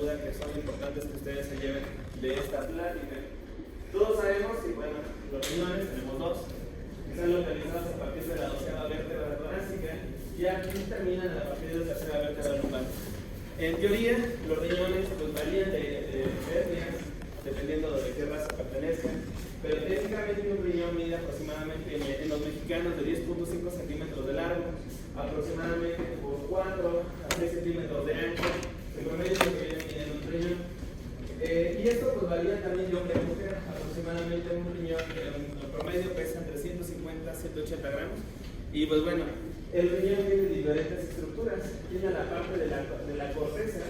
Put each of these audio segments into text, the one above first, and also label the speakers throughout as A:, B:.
A: duda que son importantes que ustedes se lleven de esta plática. Todos sabemos que, bueno, los riñones tenemos dos, que están localizados a partir de la 12ª vértebra torácica y aquí terminan a partir de la 3ª vértebra lumbar. En teoría, los riñones pues, varían de etnias, dependiendo de qué raza pertenezcan, pero técnicamente un riñón mide aproximadamente en los mexicanos de 10.5 centímetros de largo, aproximadamente por 4 a 6 centímetros de ancho, el promedio es lo que viene midiendo un riñón. Y esto pues varía también de hombre a mujer, aproximadamente un riñón en promedio pesa entre 150 a 180 gramos, y pues bueno, el riñón tiene diferentes estructuras. Tiene la parte de la corteza,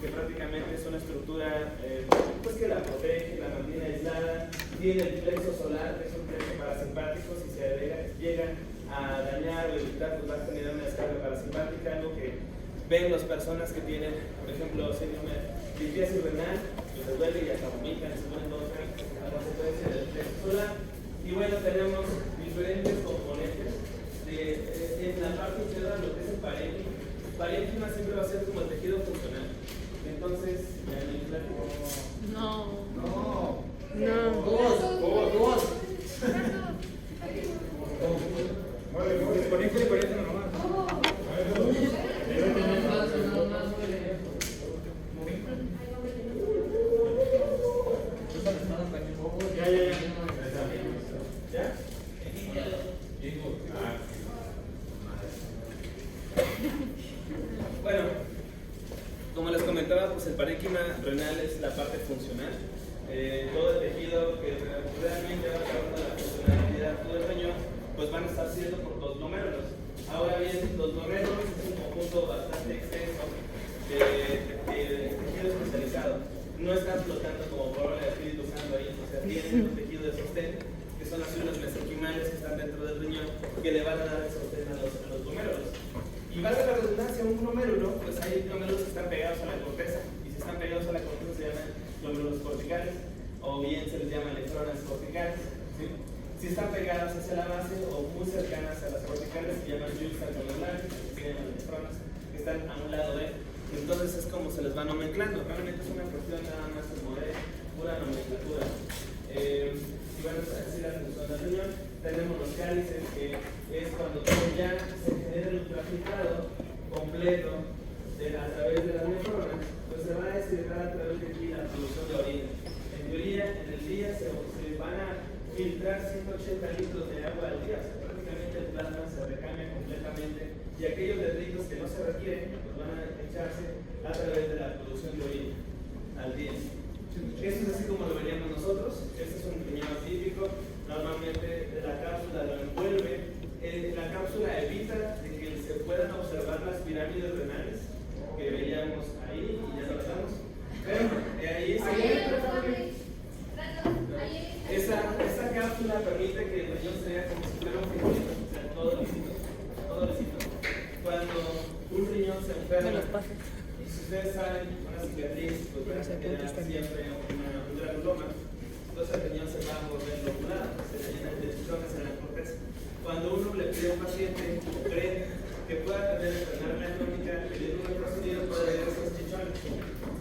A: que prácticamente es una estructura pues que la protege, la mantiene aislada. Tiene el plexo solar, que es un plexo parasimpático. Si se llega a dañar o evitar, pues va a generar una descarga parasimpática, algo que ven las personas que tienen, por ejemplo, síndrome de displasia renal, que les duele y hasta vomitan, se ponen todos a consecuencia del plexo solar. Y bueno, tenemos diferentes componentes. En la parte inferior, lo que es el parénquima. El parénquima siempre va a ser como el tejido funcional. Entonces,
B: no.
A: Bueno, como les comentaba, pues el parénquima renal es la parte funcional. Todo el tejido que realmente va a estar la funcionalidad del riñón, pues van a estar siendo por los glomérulos. Ahora bien, los glomérulos es un conjunto bastante extenso de tejido especializado. No están flotando como por obra del Espíritu Santo ahí, o sea, tienen un tejido de sostén, que son las células mesenquimales que están dentro del riñón, que le van a dar el sostén a los glomérulos. Y valga la redundancia, un glomérulo, pues hay glomérulos que están pegados a la corteza, y si están pegados a la corteza se llaman glomérulos corticales, o bien se les llama nefronas corticales. ¿Sí? Si están pegadas hacia la base o muy cercanas a las corticales, se llaman yuxtaglomerulares, que se llaman nefronas, que están a un lado de. Entonces es como se les va nomenclando. Realmente es una cuestión nada más como de pura nomenclatura. Y bueno, así la función del riñón. Tenemos los cálices, que es cuando ya se genera el ultrafiltrado completo a través de las nefronas, pues se va a excretar a través de aquí la producción de orina. En teoría, en el día se van a filtrar 180 litros de agua al día, o sea, prácticamente el plasma se recambia completamente, y aquellos detritos que no se requieren, pues van a echarse a través de la producción de orina al día. Eso es así como lo veríamos nosotros. Este es un riñón típico. Normalmente la cápsula lo envuelve. La cápsula evita de que se puedan observar las pirámides renales que veíamos ahí, y ya lo damos. Pero ahí esa cápsula permite que el riñón sea como si fuera un frijolito, o sea, todo lisito. Cuando un riñón se enferma, y si ustedes saben, una cicatriz, pues van a tener siempre un granuloma. Entonces el riñón se va a volver lobulado, se le llena de chichones en la corteza. Cuando uno le pide a un paciente o cree que pueda tener enfermedad crónica, pidiendo un procedimiento puede ver esos chichones.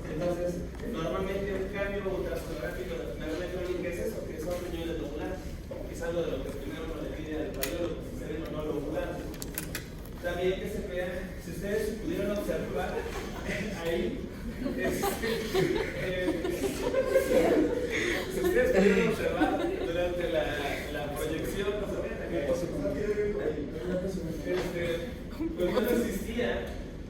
A: Entonces, normalmente un cambio ultrasonográfico de enfermedad crónica es eso, que son riñones lobulados, que es algo de lo que primero uno le pide al radiólogo, que se ven o no lobulados. También que se vean, si ustedes pudieron observar ahí, si ustedes pudieron observar durante la proyección, pues no existía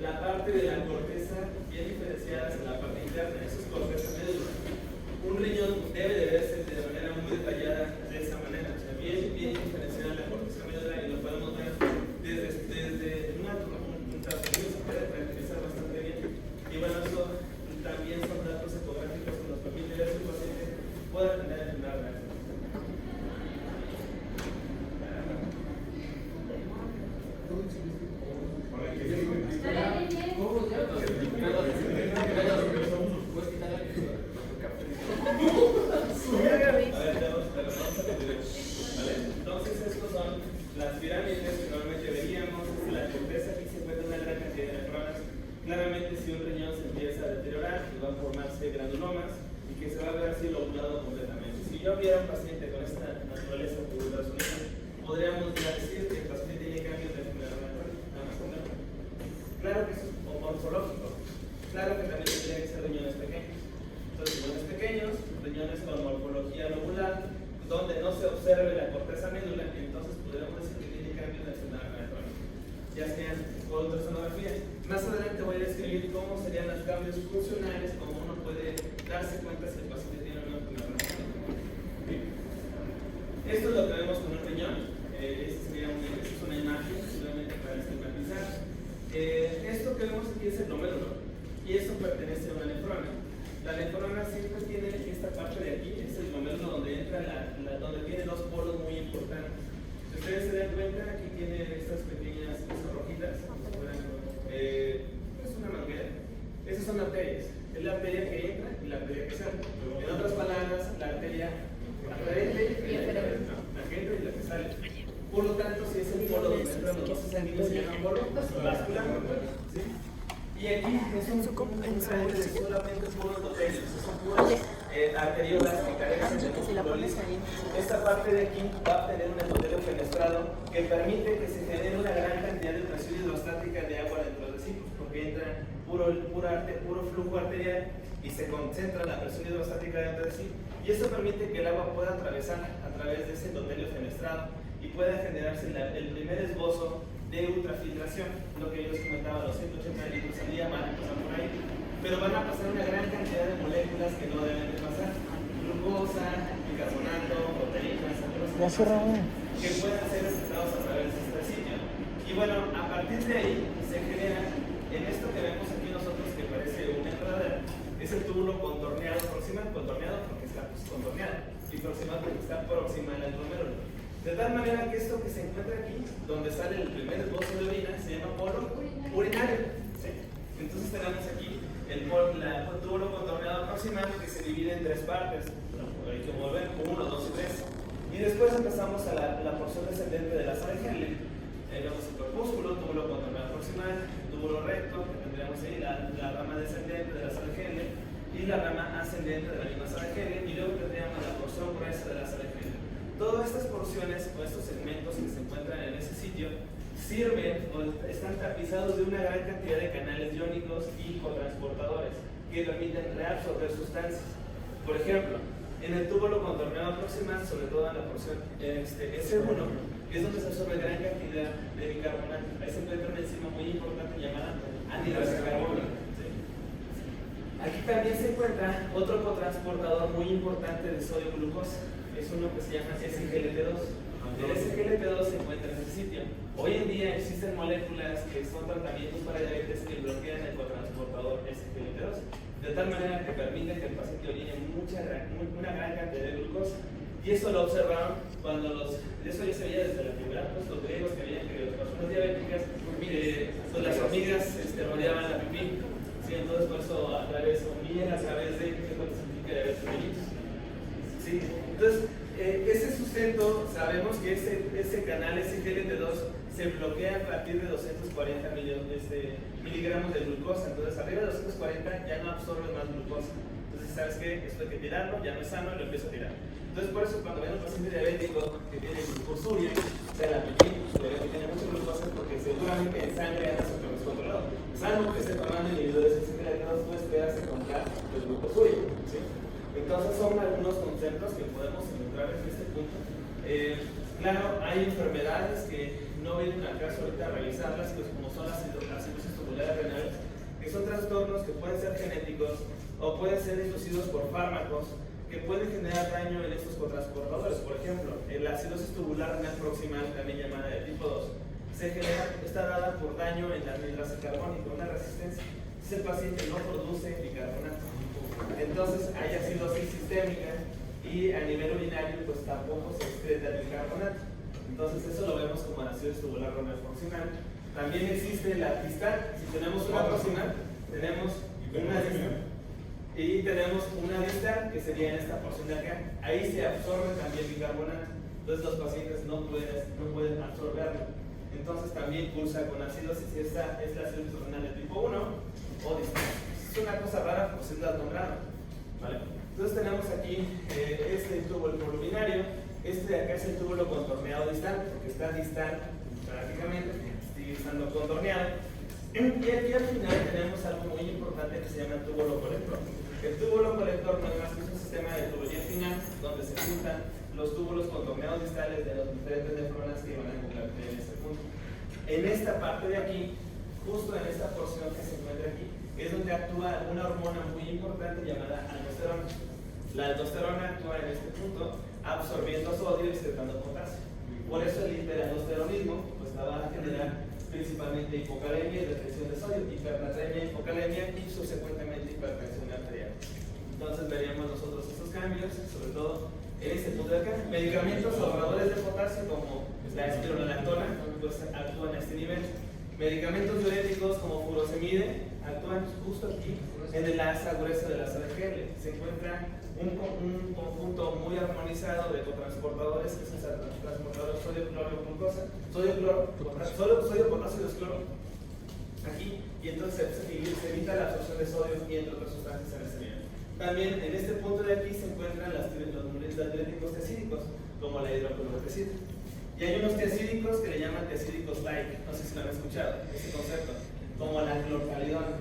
A: la parte de la corteza bien diferenciada en la parte interna. Eso es corteza médula. Un riñón debe de verse de manera muy detallada de esa manera, o sea, bien diferenciada la corteza médula, y lo podemos ver desde un trasfondo se puede caracterizar bastante bien. Y bueno, eso también son datos ecográficos que nos permiten ver si el paciente puede tener enfermedad renal. Entonces estos son las pirámides que normalmente veríamos. La corteza, aquí se encuentra una gran cantidad de nefronas. Claramente si un riñón se empieza a deteriorar, y va a formarse granulomas y que se va a ver así lobulado completamente. Si yo viera un paciente con esta naturaleza de ultrasonido, podríamos ya decir que el paciente tiene cambios de enfermedad renal. Claro que eso es morfológico. Claro que también tendría que ser riñones pequeños. Entonces, riñones pequeños, riñones con morfología lobular, donde no se observe la corteza médula, entonces podríamos decir que tiene cambios de enfermedad renal, ya sean por ultrasonografía. Más adelante voy a describir cómo serían los cambios funcionales, cómo uno puede darse cuenta si el paciente tiene una enfermedad renal. Esto es lo que vemos con un riñón. Esta sería una imagen, simplemente para esquematizar. Esto que vemos aquí es el glomérulo, y eso pertenece a una nefrona. La nefrona siempre tiene esta parte de aquí, es el glomérulo donde entra donde tiene dos polos muy importantes. Si ustedes se dan cuenta, aquí tiene estas pequeñas rojitas, es una manguera. Esas son arterias. Es la arteria que entra y la arteria que sale. En otras palabras, la arteria la que entra y la que sale. Por lo tanto, si es el polo donde entran los vasos sanguíneos, se llama polo vascular. ¿Sí? Y aquí es un solamente puros endotelios, son puras arteriolas que carecen de músculo liso. Esta parte de aquí va a tener un endotelio fenestrado que permite que se genere una gran cantidad de presión hidrostática de agua dentro de sí, porque entra puro flujo arterial y se concentra la presión hidrostática dentro de sí, y eso permite que el agua pueda atravesar a través de ese endotelio fenestrado y pueda generarse el primer esbozo de ultrafiltración, lo que yo les comentaba, los 180 litros al día van a pasar por ahí, pero van a pasar una gran cantidad de moléculas que no deben de pasar, glucosa, bicarbonato, proteínas, que puedan ser excretados a través de este sitio. Y bueno, a partir de ahí se genera, en esto que vemos aquí nosotros que parece una enredadera, es el túbulo contorneado proximal, contorneado porque está contorneado, y proximal porque está proximal al glomérulo. De tal manera que esto que se encuentra aquí, donde sale el primer esbozo de orina, se llama polo urinario. ¿Sí? Entonces tenemos aquí el túbulo contorneado proximal que se divide en tres partes. Hay que mover 1, 2 y 3. Y después empezamos a la porción descendente de la sala Henle. Vemos el corpúsculo, túbulo contorneado proximal, túbulo recto, que tendríamos ahí la rama descendente de la sala Henle y la rama ascendente de la misma sala Henle, y luego tendríamos la porción gruesa de la sala Henle. Todas estas porciones o estos segmentos que se encuentran en ese sitio sirven o están tapizados de una gran cantidad de canales iónicos y cotransportadores que permiten reabsorber sustancias. Por ejemplo, en el túbulo contorneado proximal, sobre todo en la porción S1, es donde se absorbe gran cantidad de bicarbonato. Ahí se encuentra una enzima muy importante llamada anhidrasa de carbono. Aquí también se encuentra otro cotransportador muy importante de sodio glucosa. Es uno que se llama SGLT2. El SGLT2 se encuentra en ese sitio. Hoy en día existen moléculas que son tratamientos para diabetes que bloquean el cotransportador SGLT2, de tal manera que permiten que el paciente orine una gran cantidad de glucosa. Y eso lo observaron cuando eso ya se veía desde la antigüedad, pues los griegos que veían que las personas diabéticas, pues las hormigas rodeaban la pipí. Sí, entonces por eso a través de qué es lo que significa diabetes mellitus. ¿Sí? Entonces, ese sustento, sabemos que ese canal SGLT2 se bloquea a partir de 240 miligramos de glucosa. Entonces, arriba de 240 ya no absorbe más glucosa. Entonces, ¿sabes qué? Esto hay que tirarlo, ya no es sano y lo empiezo a tirar. Entonces, por eso, cuando ven a un paciente diabético que tiene glucosuria, o sea, la pipí, que tiene mucha glucosa, porque seguramente en sangre anda súper descontrolado. Salvo que esté tomando inhibidores SGLT2, tú esperas encontrar el glucosuria. ¿Sí? Entonces son algunos conceptos que podemos encontrar en este punto. Claro, hay enfermedades que no vienen al caso ahorita a revisarlas, pues como son las cirrosis tubulares renales, que son trastornos que pueden ser genéticos o pueden ser inducidos por fármacos que pueden generar daño en estos cotransportadores. Por ejemplo, la cirrosis tubular renal proximal, también llamada de tipo 2, está dada por daño en la anhidrasa carbónica, una resistencia. Si el paciente no produce bicarbonato, entonces hay acidosis sistémica y a nivel urinario pues tampoco se excreta el bicarbonato. Entonces eso lo vemos como la acidosis tubular renal proximal. También existe la distal. Si tenemos una proximal, tenemos una distal. Y tenemos una distal que sería en esta porción de acá. Ahí se absorbe también bicarbonato. Entonces los pacientes no pueden absorberlo. Entonces también cursa con acidosis. Esta es la acidosis renal de tipo 1 o distal. una cosa rara, pues es la membrana, ¿vale? Entonces tenemos aquí este túbulo urinario, este de acá es el túbulo contorneado distal, porque está distal prácticamente, sigue estando contorneado. Y aquí al final tenemos algo muy importante que se llama el túbulo colector. El túbulo colector no es más que un sistema de tubería final donde se juntan los túbulos contorneados distales de las diferentes nefronas que van a encontrarse en este punto. En esta parte de aquí, justo en esta porción que se encuentra aquí, es donde actúa una hormona muy importante llamada aldosterona. La aldosterona actúa en este punto absorbiendo sodio y excretando potasio. Por eso el hiperaldosteronismo pues va a generar principalmente hipocalemia y retención de sodio, hipernatremia, hipocalemia y subsecuentemente hipertensión arterial. Entonces veríamos nosotros estos cambios, sobre todo en este punto de acá. Medicamentos ahorradores de potasio como la espironolactona pues actúan a este nivel. Medicamentos diuréticos como furosemide actúan justo aquí en el asa gruesa de la SADGL. Se encuentra un conjunto muy armonizado de cotransportadores, que es el transportador sodio, potasio y descloro, aquí, y entonces se evita la absorción de sodio y entre otras sustancias en este nivel. También en este punto de aquí se encuentran los diuréticos tiacídicos, como la hidroclorotesida. Y hay unos tiacídicos que le llaman tiacídicos light, no sé si lo han escuchado, ese concepto, como la clorcalidona.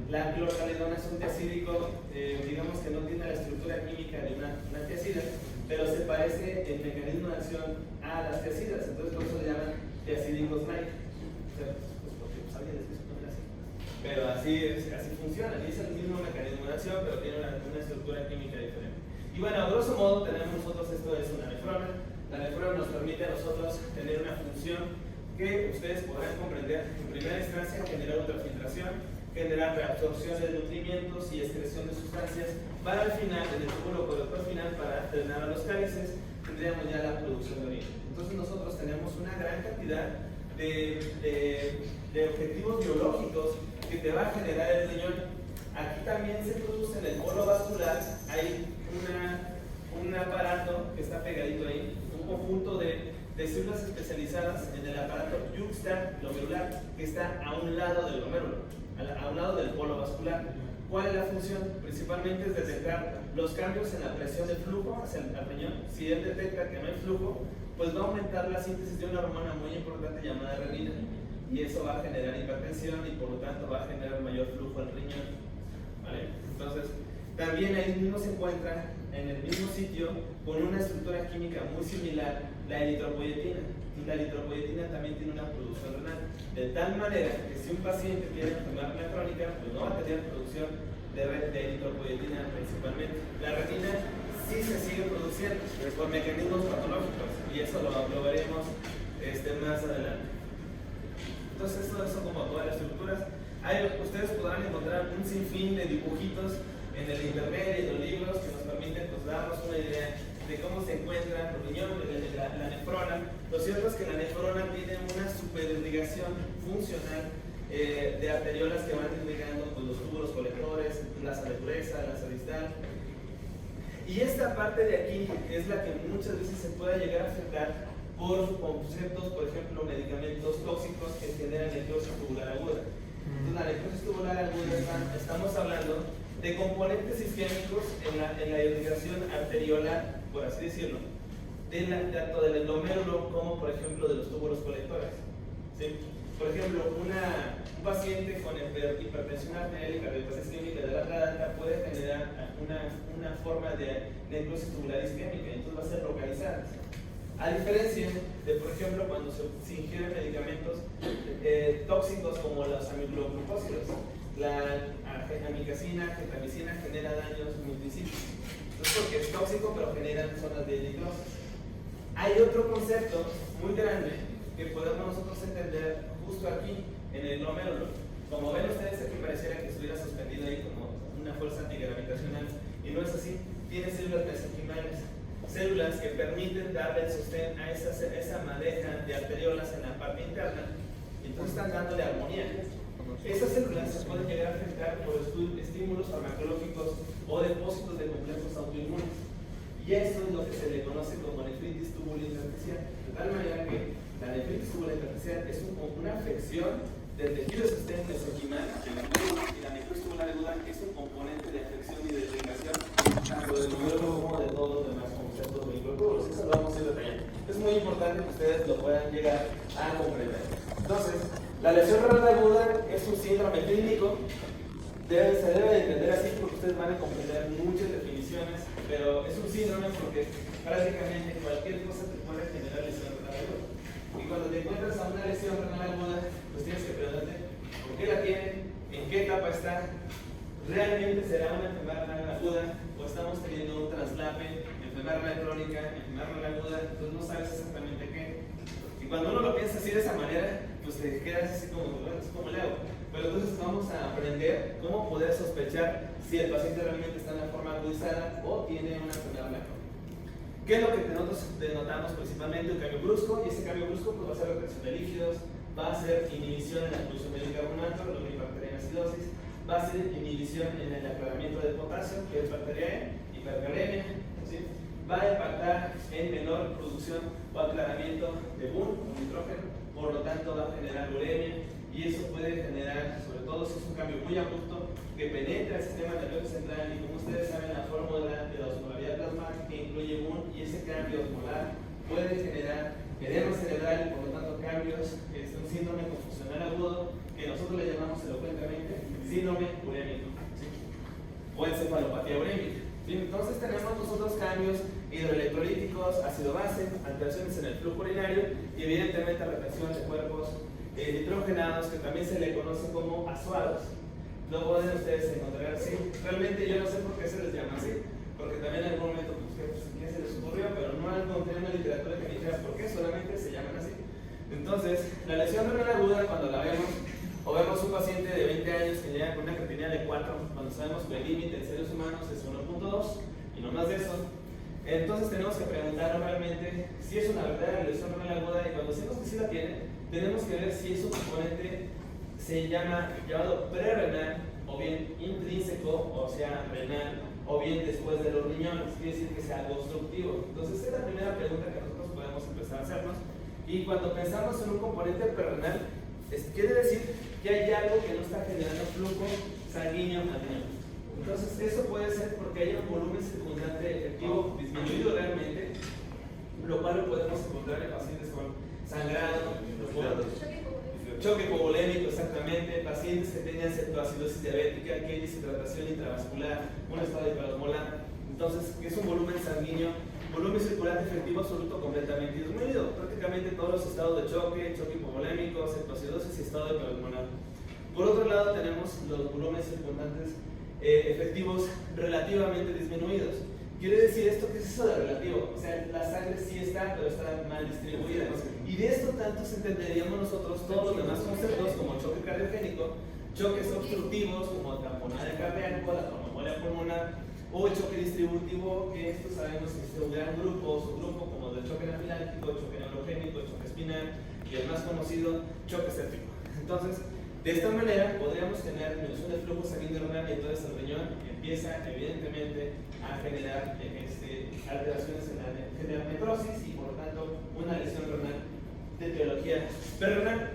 A: La clorcalidona es un tiacídico, digamos que no tiene la estructura química de una tiacida, pero se parece en mecanismo de acción a las tiacidas, entonces por eso le llaman tiacídicos light. O sea, pues porque pues, alguien les quiso poner así. Pero así funciona, y es el mismo mecanismo de acción, pero tiene una estructura química diferente. Y bueno, a grosso modo tenemos nosotros, esto es una nefrona. La nefrona nos permite a nosotros tener una función que ustedes podrán comprender. En primera instancia, generar ultrafiltración, generar reabsorción de nutrimientos y excreción de sustancias para al final, en el túbulo colector final, para drenar a los cálices, tendríamos ya la producción de orina. Entonces nosotros tenemos una gran cantidad de objetivos biológicos que te va a generar el riñón. Aquí también se produce en el polo vascular, hay un aparato que está pegadito ahí, un conjunto de células especializadas en el aparato yuxtaglomerular que está a un lado del glomérulo, a un lado del polo vascular. ¿Cuál es la función? Principalmente es detectar los cambios en la presión de flujo hacia el riñón. Si él detecta que no hay flujo, pues va a aumentar la síntesis de una hormona muy importante llamada renina, y eso va a generar hipertensión y por lo tanto va a generar mayor flujo al riñón, ¿vale? Entonces, también ahí mismo se encuentra en el mismo sitio con una estructura química muy similar, la eritropoyetina. Y la eritropoyetina también tiene una producción renal, de tal manera que si un paciente tiene enfermedad crónica, pues no va a tener producción de eritropoyetina principalmente. La renina sí se sigue produciendo por mecanismos patológicos, y eso lo veremos más adelante. Entonces, todo eso como todas las estructuras. Ustedes podrán encontrar un sinfín de dibujitos en el internet y en los libros que nos permiten pues, darnos una idea de cómo se encuentra el riñón, la nefrona. Lo cierto es que la nefrona tiene una superirrigación funcional de arteriolas que van irrigando pues, los túbulos colectores, la salubresa, la distal. Y esta parte de aquí es la que muchas veces se puede llegar a afectar por conceptos, por ejemplo, medicamentos tóxicos que generan necrosis tubular aguda. Entonces, la necrosis tubular aguda, estamos hablando de componentes isquémicos en la irrigación arteriolar, por así decirlo, tanto del glomérulo como, por ejemplo, de los túbulos colectores. ¿Sí? Por ejemplo, un paciente con hipertensión arterial y cardiopatía isquémica de la garganta puede generar una forma de necrosis tubular isquémica, entonces va a ser localizada. A diferencia de, por ejemplo, cuando se ingieren medicamentos tóxicos como los amiloglucósidos, la amicacina, gentamicina genera daños multisísticos. Entonces, porque es tóxico, pero generan zonas de necrosis. Hay otro concepto muy grande que podemos nosotros entender justo aquí, en el glomérulo. Como ven ustedes, aquí pareciera que estuviera suspendido ahí como una fuerza antigravitacional, y no es así. Tiene células mesenquimales, células que permiten darle el sostén a esa madeja de arteriolas en la parte interna, y entonces están dándole armonía. Esas células se pueden llegar a afectar por estímulos farmacológicos o depósitos de complejos autoinmunes. Y esto es lo que se le conoce como nefritis tubulointersticial. De tal manera que la nefritis tubulointersticial es una afección del tejido existente mesenquimal, y la necrosis tubular aguda es un componente de afección y de irrigación tanto del microtúbulo como de todos los demás conceptos de microtúbulos. Eso lo vamos a ir detallando. Es muy importante que ustedes lo puedan llegar a comprender. Entonces, la lesión renal aguda es un síndrome clínico. Se debe de entender así porque ustedes van a comprender muchas definiciones, pero es un síndrome porque prácticamente cualquier cosa te puede generar lesión renal aguda. Y cuando te encuentras a una lesión renal aguda, pues tienes que preguntarte por qué la tiene, en qué etapa está, realmente será una enfermedad renal aguda o estamos teniendo un traslape, enfermedad renal crónica, enfermedad renal aguda, entonces no sabes exactamente qué. Y cuando uno lo piensa así de esa manera, pues te quedas así como, bueno, es como le hago. Pero entonces vamos a aprender cómo poder sospechar si el paciente realmente está en la forma agudizada o tiene una enfermedad renal crónica. ¿Qué es lo que nosotros denotamos principalmente? Un cambio brusco, y ese cambio brusco pues, va a ser retención de líquidos, va a ser inhibición en la producción de bicarbonato, la bifidobacteriana acidosis, va a ser inhibición en el aclaramiento del potasio, que es bacteria hipercalemia, ¿sí? Va a impactar en menor producción o aclaramiento de BUN o nitrógeno, por lo tanto va a generar uremia, y eso puede generar, sobre todo si es un cambio muy abrupto, que penetra el sistema nervioso central, y como ustedes saben, la fórmula de la osmolaridad plasmática incluye BUN, y ese cambio osmolar puede generar edema cerebral y por lo tanto cambios, un síndrome confusional agudo, que nosotros le llamamos elocuentemente síndrome urémico, ¿sí? O encefalopatía urémica. ¿Sí? Entonces tenemos nosotros cambios hidroelectrolíticos, ácido-base, alteraciones en el flujo urinario y evidentemente retención de cuerpos nitrogenados, que también se le conoce como azuados. Lo pueden ustedes encontrar así. Realmente yo no sé por qué se les llama así, porque también en algún momento busqué qué se les ocurrió, pero no encontré una literatura que me dijera por qué, solamente se llaman así. Entonces, la lesión renal aguda, cuando la vemos, o vemos un paciente de 20 años que llega con una creatinina de 4, cuando sabemos que el límite en seres humanos es 1.2 y no más de eso, entonces tenemos que preguntar realmente si es una verdadera lesión renal aguda, y cuando decimos que sí la tiene, tenemos que ver si es un componente llamado prerrenal, o bien intrínseco, o sea, renal, o bien después de los riñones, quiere decir que sea algo obstructivo. Entonces, esta es la primera pregunta que nosotros podemos empezar a hacernos. Y cuando pensamos en un componente prerrenal, quiere decir que hay algo que no está generando flujo sanguíneo al riñón. Entonces, eso puede ser porque hay un volumen circundante efectivo disminuido realmente, lo cual lo podemos encontrar en pacientes con sangrado, choque hipovolémico, exactamente, pacientes que tengan cetoacidosis diabética, que hay deshidratación intravascular, un estado hiperosmolar. Entonces, que es un volumen sanguíneo, volumen circulante efectivo absoluto completamente disminuido. Prácticamente todos los estados de choque hipovolémico, cetoacidosis y estado hiperosmolar. Por otro lado, tenemos los volúmenes circundantes efectivos relativamente disminuidos. Quiere decir esto, ¿qué es eso de relativo? O sea, la sangre sí está, pero está mal distribuida. Y de esto tantos entenderíamos nosotros todos los demás conceptos como choque cardiogénico, choques obstructivos como tamponada cardíaco, la tromboembolia pulmonar, o el choque distributivo, que esto sabemos que es un gran grupo o subgrupo como el del choque anafiláctico, choque neurogénico, choque espinal y el más conocido, choque séptico. Entonces, de esta manera podríamos tener disminución del flujo sanguíneo renal, y entonces el riñón empieza evidentemente a generar alteraciones en la necrosis y por lo tanto una lesión renal de etiología perrenal.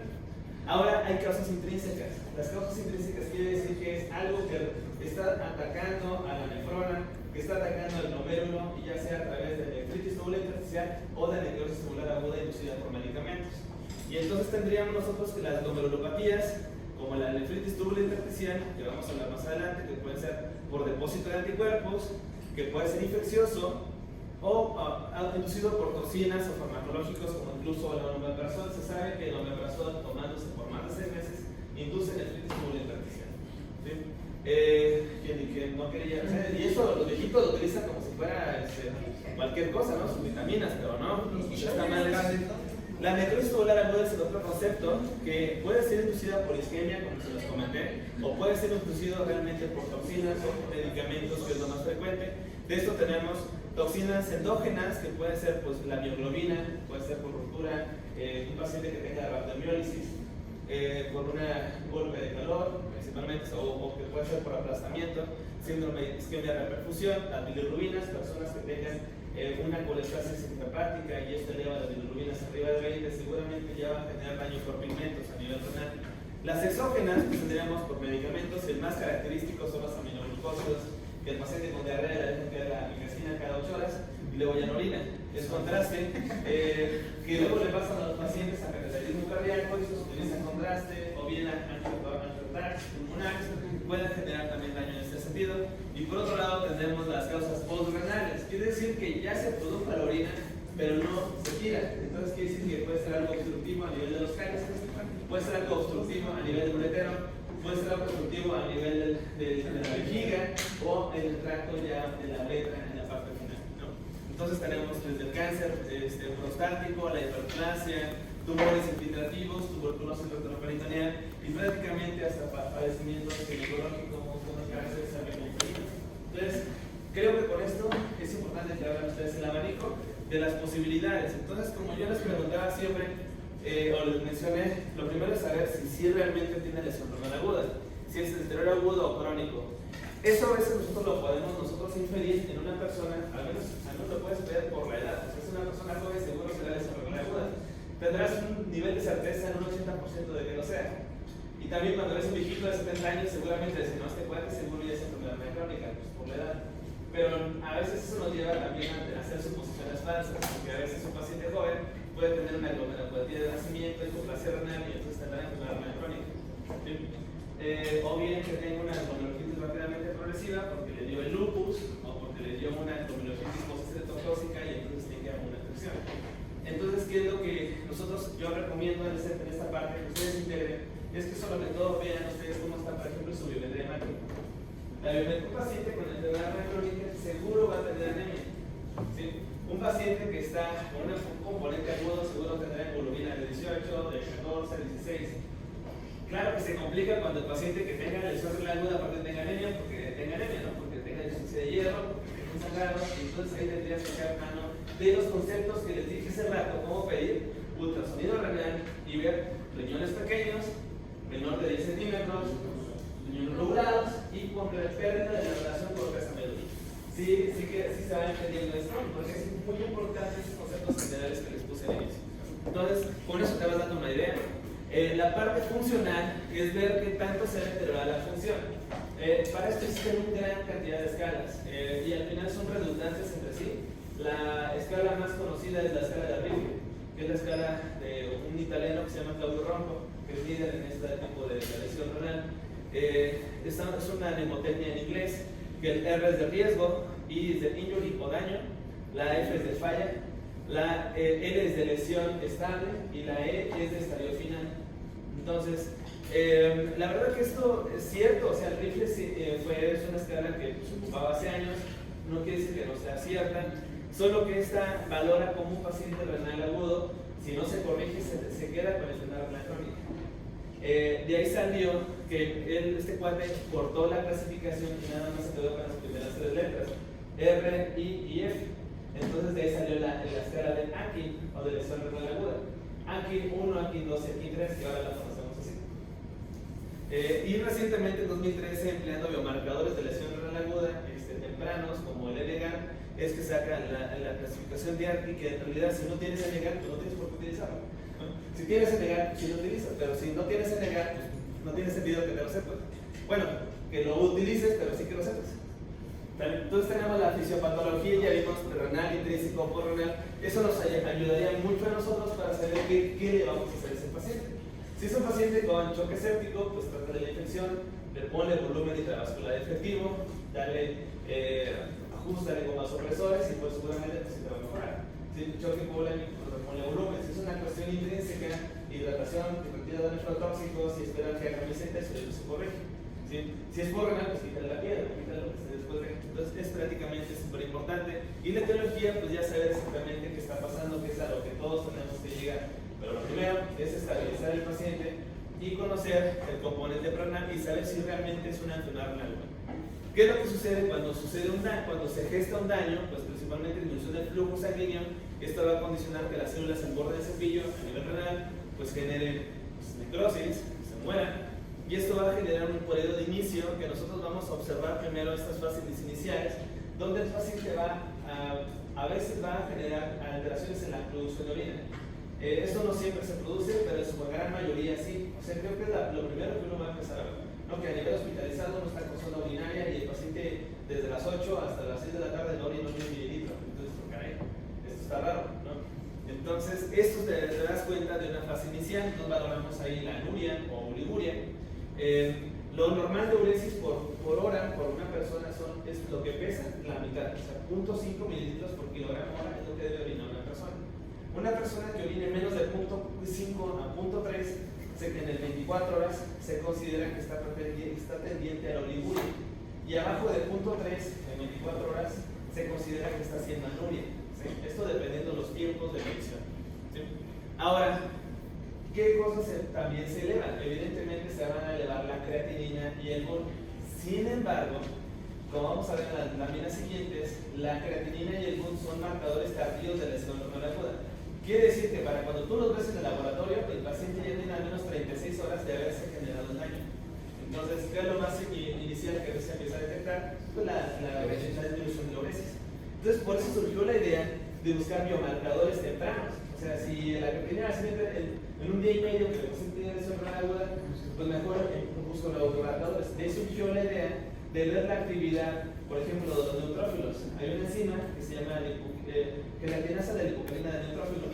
A: Ahora hay causas intrínsecas. Las causas intrínsecas quiere decir que es algo que está atacando a la nefrona, que está atacando al glomérulo, y ya sea a través de nefritis tubular intersticial o de necrosis tubular aguda inducida por medicamentos. Y entonces tendríamos nosotros que las glomerulopatías, como la nefritis tubular intersticial, que vamos a hablar más adelante, que puede ser por depósito de anticuerpos, que puede ser infeccioso o inducido por toxinas o farmacológicos, como incluso el omeprazol. Se sabe que el omeprazol, tomándose por más de 6 meses, induce nefritis tubular intersticial. ¿Sí? Que no quería, o sea, y eso los viejitos lo utilizan como si fuera cualquier cosa, ¿no? Sus vitaminas, pero no, está mal eso. La necrosis tubular aguda es el otro concepto que puede ser inducida por isquemia, como se los comenté, o puede ser inducido realmente por toxinas o por medicamentos, que es lo más frecuente. De esto tenemos toxinas endógenas, que pueden ser pues, la mioglobina, puede ser por ruptura, un paciente que tenga rhabdomiólisis, por un golpe de calor, principalmente, o que puede ser por aplastamiento, síndrome de isquemia de reperfusión, las bilirrubinas, personas que tengan una colestasis hepática y esto eleva las bilirrubinas arriba de 20, seguramente ya va a generar daño por pigmentos a nivel renal. Las exógenas pues tendríamos por medicamentos, el más característico son los aminoglucósidos, que el paciente con diarrea le deja caer la amigacina cada 8 horas y luego ya no orina. Es contraste, que luego le pasan a los pacientes a cateterismo cardíaco, y se utiliza contraste o bien angiotarax, pulmonares, pueden generar también daño en este sentido. Y por otro lado tendremos las causas postrenales, quiere decir que ya se produjo la orina, pero no se tira. Entonces quiere decir que puede ser algo obstructivo a nivel de los cálices, puede ser algo obstructivo a nivel del uretero, puede ser algo obstructivo a nivel de la vejiga o en el tracto ya de la uretra en la parte final, ¿no? Entonces tenemos desde el cáncer prostático, la hiperplasia, tumores infiltrativos, tuberculosis retroperitoneal y prácticamente hasta padecimientos ginecológicos como el cáncer cervicuterino. Entonces, creo que con esto es importante que abran ustedes el abanico de las posibilidades. Entonces, como yo les preguntaba siempre, o les mencioné, lo primero es saber si realmente tiene lesión renal aguda, si es deterioro agudo o crónico. Eso a veces nosotros lo podemos inferir en una persona, al menos lo puedes ver por la edad. Si es una persona joven, seguro será lesión renal aguda. Tendrás un nivel de certeza en un 80% de que lo sea. Y también cuando eres un viejito de 70 años, seguramente si no te cuentas, seguro ya es enfermedad crónica, pues por la edad. Pero a veces eso nos lleva también a hacer suposiciones falsas, porque a veces un paciente joven puede tener una glomerulopatía de nacimiento, hipoplasia renal y entonces tendrá enfermedad crónica. ¿Sí? O bien que tenga una glomerulitis rápidamente progresiva porque le dio el lupus o porque le dio una glomerulitis postestreptóxica y entonces tenga una infección. Entonces, ¿qué es lo que yo recomiendo en esta parte que ustedes integren? Es que sobre todo vean ustedes cómo está, por ejemplo, su biometría hemática. La biometría de un paciente con enfermedad renal crónica seguro va a tener anemia. ¿Sí? Un paciente que está con un componente agudo seguro tendrá hemoglobina de 18, de 14, 16. Claro que se complica cuando el paciente que tenga lesión renal aguda aparte tenga anemia, ¿no? Porque tenga deficiencia de hierro, porque tenga un sangrado, y entonces ahí tendrías que echar mano de los conceptos que les dije hace rato, cómo pedir ultrasonido renal y ver riñones pequeños, menor de 10 centímetros, riñones lobulados y con pérdida de la relación corteza-médula. Sí se va entendiendo esto, porque es muy importante esos conceptos generales que les puse al inicio. Entonces, con eso te vas dando una idea. La parte funcional es ver qué tanto se deteriora la función. Para esto existen una gran cantidad de escalas y al final son redundantes entre sí. La escala más conocida es la escala de Rifle, que es la escala de un italiano que se llama Claudio Ronco, que es líder en este tipo de lesión renal. Es una mnemotecnia en inglés, que el R es de riesgo, I es de injury o daño, la F es de falla, la L es de lesión estable y la E es de estadio final. Entonces, la verdad que esto es cierto, o sea, el Rifle es una escala que se ocupaba hace años, no quiere decir que no sea cierta, solo que esta valora como un paciente renal agudo, si no se corrige, se queda con enfermedad renal crónica. De ahí salió que este cuate cortó la clasificación y nada más se quedó con las primeras 3 letras, R, I y F. Entonces de ahí salió la escala de Akin o de lesión renal aguda. Akin 1, Akin 2 y Akin 3, que ahora la conocemos así. Y recientemente en 2013, empleando biomarcadores de lesión renal aguda tempranos como el LGAN, es que saca la clasificación de Akin, que en realidad si no tienes LGAN, pues no tienes por qué utilizarlo. Si tienes LGAN, sí lo utilizas, pero si no tienes LGAN, pues no tiene sentido que te lo sepas. Bueno, que lo utilices, pero sí que lo sepas. Entonces tenemos la fisiopatología, ya vimos renal, intrínseco, porrenal. Eso nos ayudaría mucho a nosotros para saber qué le vamos a hacer a ese paciente. Si es un paciente con choque séptico, pues trata de la infección, le pone volumen intravascular efectivo, dale ajustale con vasopresores y pues seguramente pues, se te va a mejorar. Si el choque polémico, pues le pone volumen. Si es una cuestión intrínseca, hidratación, retira de nefrotóxicos y esperan que haga micetes, eso se corrige. Si es porrenal, pues quítale la piedra, quítale lo que esté después de. Entonces es prácticamente súper importante. Y la etiología, pues ya saber exactamente qué está pasando, que es a lo que todos tenemos que llegar. Pero lo primero es estabilizar el paciente y conocer el componente renal y saber si realmente es una enfermedad renal. ¿Qué es lo que sucede cuando se gesta un daño? Pues principalmente disminución del flujo sanguíneo. Esto va a condicionar que las células en borde del cepillo a nivel renal pues generen necrosis, se mueran. Y esto va a generar un periodo de inicio que nosotros vamos a observar primero estas fases iniciales, donde el paciente a veces va a generar alteraciones en la producción de orina. Esto no siempre se produce, pero en su gran mayoría sí. O sea, creo que es lo primero que uno va a empezar a ver, ¿no? Que a nivel hospitalizado uno está con sonda urinaria y el paciente desde las 8 hasta las 6 de la tarde no orina ni un mililitro. Entonces, caray, esto está raro, ¿no? Entonces, esto te das cuenta de una fase inicial. Nos valoramos ahí la anuria o oliguria. Lo normal de uresis por hora por una persona es lo que pesa la mitad, o sea, 0.5 mililitros por kilogramo hora es lo que debe orinar una persona. Una persona que orine menos de 0.5 a 0.3 en el 24 horas se considera que está tendiente a la oliguria, y abajo de 0.3 en 24 horas se considera que está haciendo anuria, ¿sí? Esto dependiendo de los tiempos de medición, ¿sí? Ahora, ¿qué cosas también se elevan? Evidentemente se van a elevar la creatinina y el GUN. Sin embargo, como vamos a ver en las láminas siguientes, la creatinina y el GUN son marcadores tardíos de lesión neuronal aguda. Quiere decir que para cuando tú los ves en el laboratorio, el paciente ya tiene al menos 36 horas de haberse generado el daño. Entonces, ¿qué es lo más inicial que se empieza a detectar? Pues la disminución de la uresis. Entonces, por eso surgió la idea de buscar biomarcadores tempranos. O sea, si la creatinina se mete en un día y medio que el paciente tiene lesión neuronal aguda, pues mejor busco los biomarcadores. De eso surgió la idea de ver la actividad, por ejemplo, de los neutrófilos. Hay una enzima que se llama queratinasa de lipoproteinina de neutrófilo.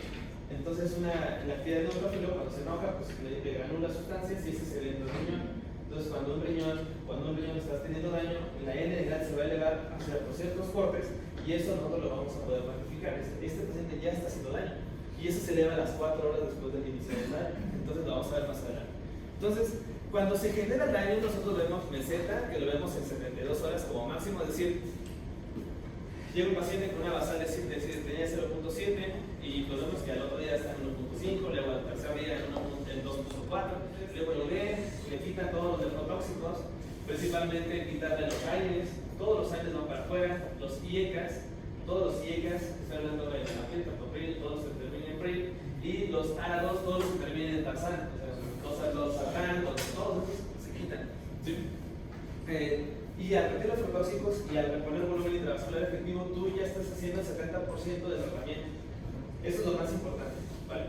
A: Entonces, la actividad del neutrófilo, cuando se enoja, pues le granula sustancias y ese es el endorriñón. Entonces, cuando un riñón está teniendo daño, la N se va a elevar hacia por ciertos cortes y eso nosotros lo vamos a poder cuantificar. Este paciente ya está haciendo daño y eso se eleva a las 4 horas después del inicio del daño. Entonces, lo vamos a ver más adelante. Entonces, cuando se genera el daño, nosotros vemos meseta, que lo vemos en 72 horas como máximo, es decir, llega un paciente con una basal tenía 0.7 y pues vemos que al otro día está en 1.5, luego al tercer día en 2.4, luego lo ve, le quitan todos los nefrotóxicos, principalmente quitarle los aires, todos los aires van para afuera, los IECAS, todos los IECAS, estoy hablando de la captopril, todos se terminan en PRIL, y los ARA2 todos se terminan en tarzán, o sea, los sartán, todos se quitan, ¿sí? Y al retirar los nefrotóxicos y al reponer volumen intravascular efectivo, tú ya estás haciendo el 70% del tratamiento. Eso es lo más importante, ¿vale?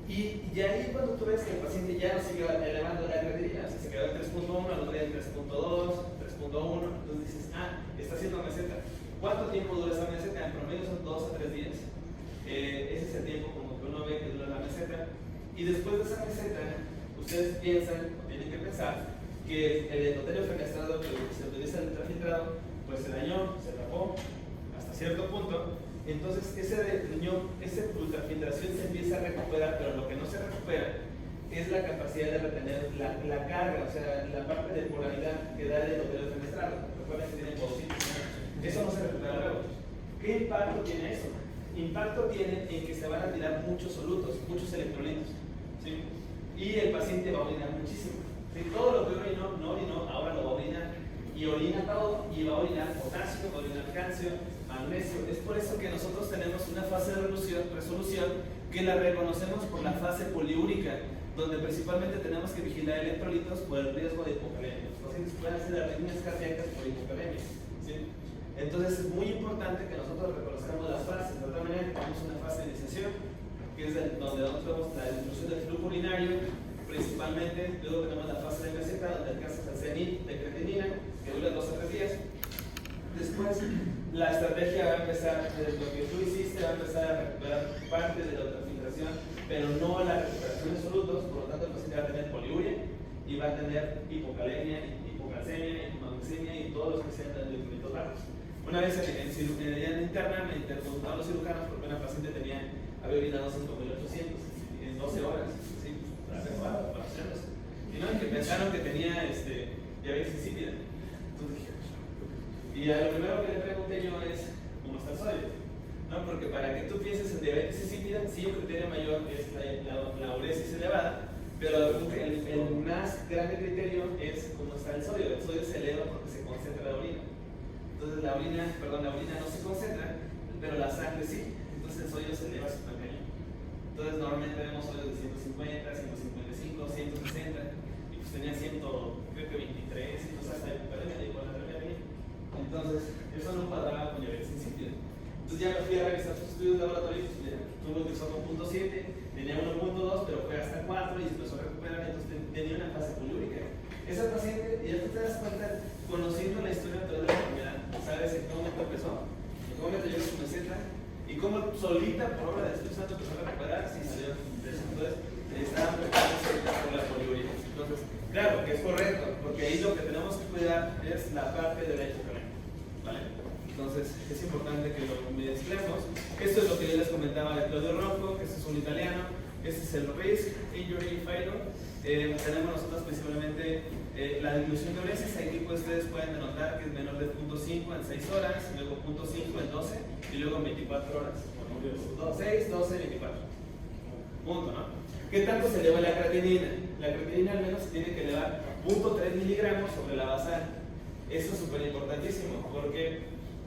A: Y ya ahí cuando tú ves que el paciente ya no sigue elevando la creatinina, o sea, se quedó en 3.1, al otro día en 3.2, 3.1, entonces dices, está haciendo meseta. ¿Cuánto tiempo dura esa meseta? En promedio son 2 a 3 días. Ese es el tiempo como que uno ve que dura la meseta. Y después de esa meseta, ustedes piensan, o tienen que pensar, que el endotelio fenestrado que se utiliza en el ultrafiltrado, pues se dañó, se tapó hasta cierto punto. Entonces, esa ultrafiltración se empieza a recuperar, pero lo que no se recupera es la capacidad de retener la carga, o sea, la parte de polaridad que da el endotelio fenestrado. Recuerden que tiene podocitos. Eso no se recupera luego. ¿Qué impacto tiene eso? Impacto tiene en que se van a tirar muchos solutos, muchos electrolitos, ¿sí? Y el paciente va a orinar muchísimo. ¿Sí? Todo lo que no orinó, ahora lo va a orinar. Y orina todo, y va a orinar potasio, va a orinar calcio, magnesio. Es por eso que nosotros tenemos una fase de resolución que la reconocemos por la fase poliúrica, donde principalmente tenemos que vigilar electrolitos por el riesgo de hipocalemia. Los pacientes pueden hacer arritmias cardíacas por hipocalemia, ¿sí? Entonces es muy importante que nosotros reconozcamos las fases. De otra manera, tenemos una fase de iniciación, que es donde nosotros vemos la disminución del flujo urinario, principalmente. Luego tenemos la fase de meseta, donde alcanzas el cenit de creatinina, que dura 2 a 3 días. Después, la estrategia va a empezar, lo que tú hiciste, va a empezar a recuperar parte de la ultrafiltración, pero no la recuperación de solutos. Por lo tanto, el paciente va a tener poliuria y va a tener hipocalemia, hipocalcemia, hipomagnesemia y todos los que sean de electrolitos bajos. Una vez en cirugía interna me interconsultaron los cirujanos porque una paciente había orinado 5.800 en 12 horas. ¿Sí? Para hacerlos. Y no, que pensaron que tenía diabetes insípida. Entonces dije, y a lo primero que le pregunté yo es, ¿cómo está el sodio? ¿No? Porque para que tú pienses en diabetes insípida, sí, el criterio mayor es la uresis elevada, pero el más grande criterio es cómo está el sodio. El sodio se eleva porque se concentra la orina. Entonces la orina no se concentra, pero la sangre sí. Entonces el sodio se eleva súper cañón. Entonces normalmente vemos sodios de 150, 155, 160, y pues tenía 100, creo que 23, entonces hasta hipocalemia, hiponatremia. Entonces eso no cuadraba con diabetes insípida. Entonces ya me fui a revisar sus estudios laboratorios, tuve que usar 1.7 empezó, en qué momento llegó su meseta y cómo solita por obra del Espíritu Santo empezó a recuperar si salió de eso. Entonces, estaban preparados por la poliuria. Entonces, claro que es correcto, porque ahí lo que tenemos que cuidar es la parte derecha también, ¿vale? Entonces, es importante que lo mezclemos. Esto es lo que yo les comentaba de Claudio Rocco, que este es un italiano. Este es el Risk Injury Failure. Tenemos nosotros principalmente la dilución de veces. Aquí pues ustedes pueden denotar que es menor de 0.5 en 6 horas, luego 0.5 en 12 y luego en 24 horas. 6, 12, 24. Punto, ¿no? ¿Qué tanto se eleva la creatinina? La creatinina al menos se tiene que elevar 0.3 miligramos sobre la basal. Eso es súper importantísimo porque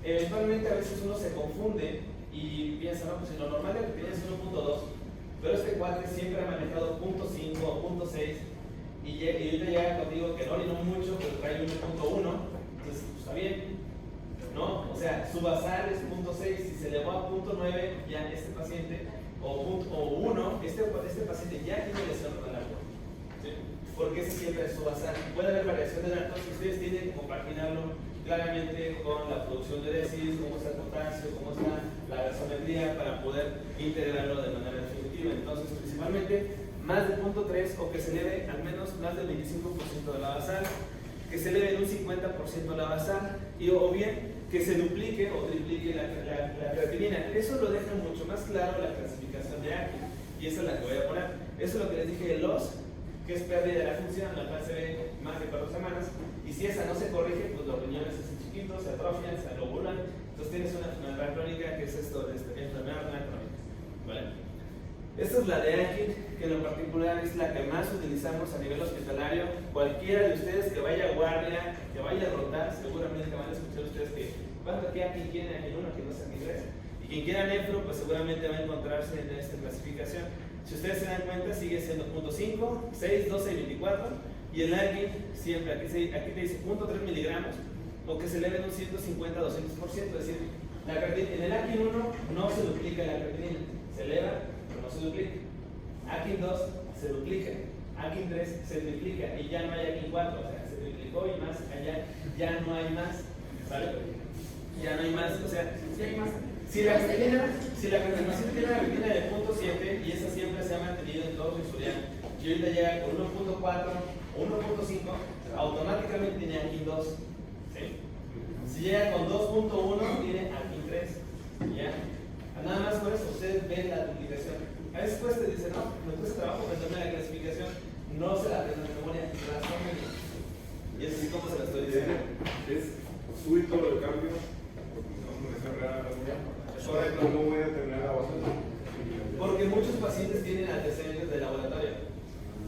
A: eventualmente a veces uno se confunde y piensa, no, pues si lo normal la creatinina es 1.2. Pero este cuate siempre ha manejado 0.5 o 0.6 y ahorita llega contigo que no orinó mucho, pero trae 1.1, entonces pues, está bien, ¿no? O sea, su basal es 0.6, si se elevó a 0.9 ya este paciente, o 1, este paciente ya tiene lesión renal, ¿sí? Porque ese siempre es su basal. Puede haber variación de datos y ustedes tienen que compaginarlo claramente con la producción de decis, cómo está el potasio, cómo está la gasometría para poder integrarlo de manera definitiva. Entonces, principalmente, más de 0.3 o que se eleve al menos más del 25% de la basal, que se eleve en un 50% la basal, o bien que se duplique o triplique la creatinina. Eso lo deja mucho más claro la clasificación de ACI, y esa es la que voy a poner. Eso es lo que les dije de LOS, que es pérdida de la función, la cual se ve más de 4 semanas, y si esa no se corrige, pues los riñones se hacen chiquitos, se atrofian, se alobulan, entonces tienes una enfermedad crónica que es esto, enfermedad renal crónica, ¿vale? Esta es la de ACI, que en lo particular es la que más utilizamos a nivel hospitalario. Cualquiera de ustedes que vaya a guardia, que vaya a rotar, seguramente van a escuchar ustedes que cuánto que ACI quiere ACI 1, que no sea inglés, y quien quiera nefro, pues seguramente va a encontrarse en esta clasificación. Si ustedes se dan cuenta, sigue siendo 0.5, 6, 12 y 24. Y el ACI siempre, aquí te dice 0.3 miligramos, o que se eleve en un 150 a 200%. Es decir, en el ACI 1 no se duplica la creatinina, se eleva, pero no se duplica. ACI 2 se duplica, ACI 3 se triplica, y ya no hay ACI 4, o sea, se triplicó y más allá, ya no hay más, ¿vale? Ya no hay más, o sea, si hay más. Si la creatinina tiene una creatinina de 0.7 y esa siempre se ha mantenido en todo su historial, y ahorita llega con 1.4 o 1.5, automáticamente tiene ACI 2, ¿sí? Si llega con 2.1, tiene ACI 3, ¿ya? Nada más por eso, ustedes ven la duplicación. A veces cuesta, dicen, no, me cuesta trabajo aprenderme la clasificación, no se la aprenden de memoria, razónenla. Y es así como se la estoy diciendo.
B: Es súbito el cambio, no me cerrará la memoria. ¿Cómo voy a tener la base?
A: Porque muchos pacientes tienen antecedentes de laboratorio.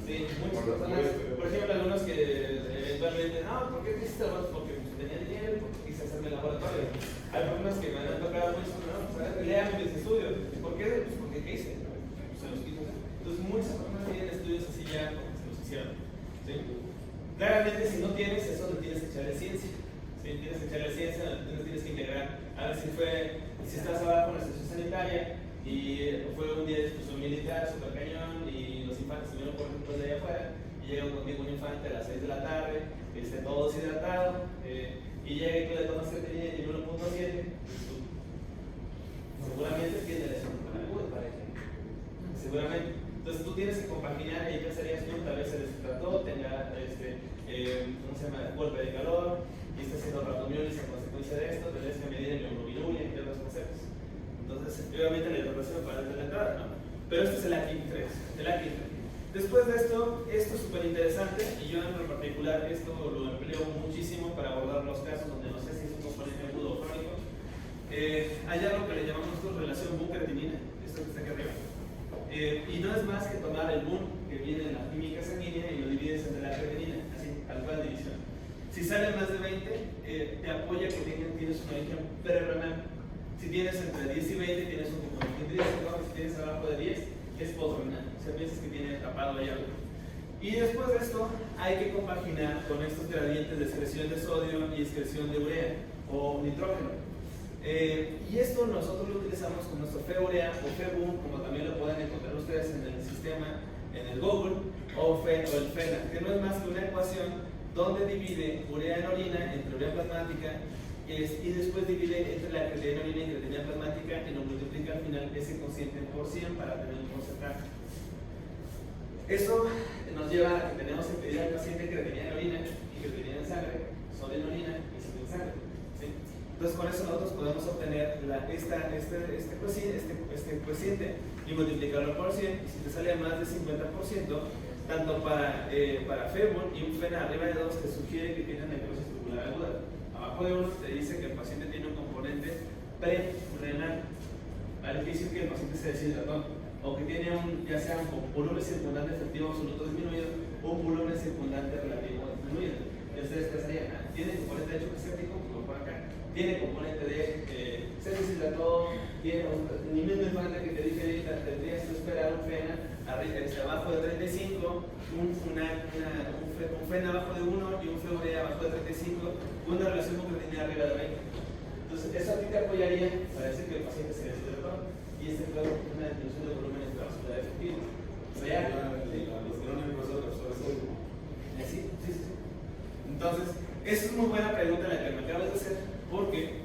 A: Sí, muchas personas, por ejemplo, algunos que eventualmente, no, ¿por qué hiciste laboratorio? Porque tenía dinero, porque quise hacerme laboratorio. Hay personas que me han tocado mucho, no, pues léame mis estudios. ¿Por qué? Pues porque ¿qué hice? Pues se los quito. Entonces, muchas personas tienen estudios así ya porque se los hicieron. ¿Sí? Claramente, si no tienes, eso no tienes que echarle ciencia. ¿Sí? Tienes que echarle ciencia, tienes que integrar. A ver si estás abajo en la estación sanitaria y fue un día de discusión militar, super cañón, y los infantes se vieron por ejemplo de allá afuera, y llega contigo un infante a las 6 de la tarde, esté todo deshidratado, y llega y tú le tomas creatinina en 1.7, seguramente tiene lesión aguda, parece. Seguramente. Entonces tú tienes que compaginar, y pensarías tú, tal vez se deshidrató, tenga ¿cómo se llama? Golpe de calor, y está haciendo ratomiolis a consecuencia de esto, tendrías que medir el hemoglobina y otros conceptos. Entonces, obviamente la hidratación para la entrada, ¿no? Pero este es el ACI 3, el ACI 3. Después de esto es súper interesante, y yo en lo particular esto lo empleo muchísimo para abordar los casos donde no sé si es un componente agudo o crónico. Hay algo que le llamamos nosotros relación BUN-creatinina, esto que está aquí arriba. Y no es más que tomar el BUN que viene en la química sanguínea y lo divides entre la creatinina, así, tal cual división. Si sale más de 20, te apoya que tienes una región prerenal. Si tienes entre 10 y 20, tienes un componente intrínseco. Si tienes abajo de 10, es postrenal. O sea, piensas que tiene tapado ahí algo. Y después de esto, hay que compaginar con estos gradientes de excreción de sodio y excreción de urea o nitrógeno. Y esto nosotros lo utilizamos con nuestro FEUREA o FEBUN, como también lo pueden encontrar ustedes en el sistema, en el Google, o el FENA, que no es más que una ecuación donde divide urea en orina entre urea plasmática y después divide entre la creatinina en orina y creatinina plasmática y nos multiplica al final ese cociente por 100 para tener un porcentaje. Eso nos lleva a que tenemos que pedir al paciente creatinina en orina y creatinina en sangre, sodio en orina y sodio en sangre. ¿Sí? Entonces con eso nosotros podemos obtener este cociente y multiplicarlo por 100, y si te sale más del 50%, tanto para FEBUN y un FENA arriba de 2 te sugiere que tiene necrosis tubular aguda. Abajo de 1 te dice que el paciente tiene un componente pre-renal. ¿Vale? Quiere decir que el paciente se deshidrató, o que tiene ya sea un volumen circundante efectivo absoluto disminuido o un volumen circundante relativo disminuido. Y ustedes pensarían, ¿tiene componente de choque séptico? Pues por acá. Tiene componente de se deshidrató, tiene ni mismo infante que te dije ahorita, tendrías que esperar un FENA abajo de 35, un FENA abajo de 1 y un FEURE abajo de 35, una relación con creatinina arriba de 20. Entonces, eso a ti te apoyaría para decir que el paciente se deshidrató y este fue una disminución de volumen intravascular efectivo. ¿Real? Sí. Entonces, esa es muy buena pregunta la que me acabas de hacer, porque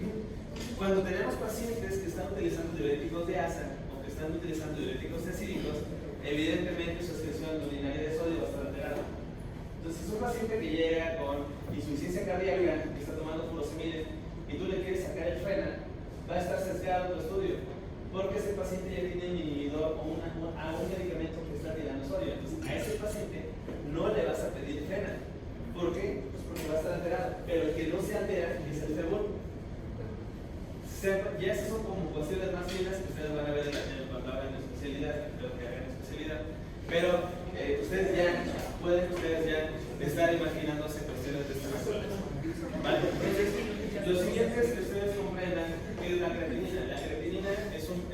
A: cuando tenemos pacientes que están utilizando diuréticos de ASA o que están utilizando diuréticos acídicos, evidentemente su excreción urinaria de sodio va a estar alterada. Entonces, un paciente que llega con insuficiencia cardíaca, que está tomando furosemide, y tú le quieres sacar el FENA, va a estar sesgado tu estudio, porque ese paciente ya tiene inhibidor a un medicamento que está tirando sodio. Entonces, a ese paciente no le vas a pedir FENA. ¿Por qué? Pues porque va a estar alterado. Pero el que no se altera es el FEBUN. Ya esas son como cuestiones más finas que ustedes van a ver cuando hagan especialidad, creo que hagan especialidad. Pero ustedes ya pueden estar imaginándose cuestiones de esta naturaleza. ¿Vale? Entonces, lo siguiente es que ustedes comprendan que es la creatinina. La creatinina es un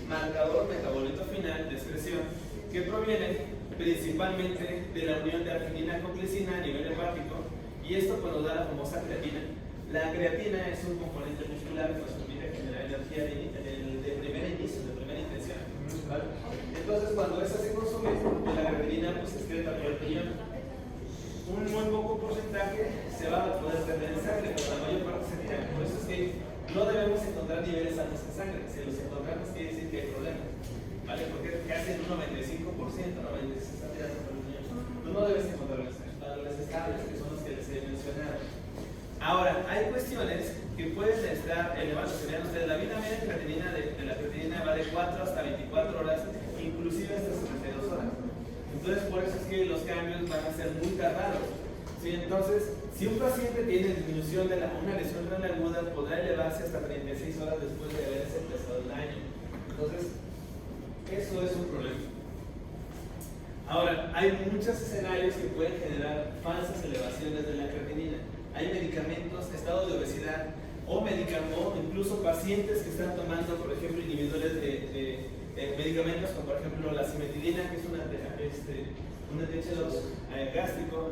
A: marcador metabolito final de excreción que proviene principalmente de la unión de arginina con glicina a nivel hepático, y esto pues nos da la famosa creatina. La creatina es un componente muscular que nos permite generar energía de primer inicio, de primera intención. ¿Vale? Entonces, cuando esa se consume, la creatinina pues se excreta por el riñón. Un muy poco porcentaje se va a poder perder en sangre, pero la mayor parte se tira. Por eso es que no debemos encontrar niveles altos en sangre. Si los encontramos, quiere decir que hay problemas. ¿Vale? Porque casi un 95%, 96% se está tirando por el riñón. Tú no debes encontrar los estables, que son los que les he mencionado. Ahora, hay cuestiones que pueden estar elevadas. Vean ustedes, la vida media de la creatinina va de 4 hasta 24 horas, inclusive hasta 72 horas. Entonces, por eso es que los cambios van a ser muy tardados. ¿Sí? Entonces, si un paciente tiene disminución de una lesión renal aguda, podrá elevarse hasta 36 horas después de haberse empezado el daño. Entonces, eso es un problema. Ahora, hay muchos escenarios que pueden generar falsas elevaciones de la creatinina. Hay medicamentos, estados de obesidad, o incluso pacientes que están tomando, por ejemplo, inhibidores de medicamentos como por ejemplo la cimetidina, que es un TH2 gástrico,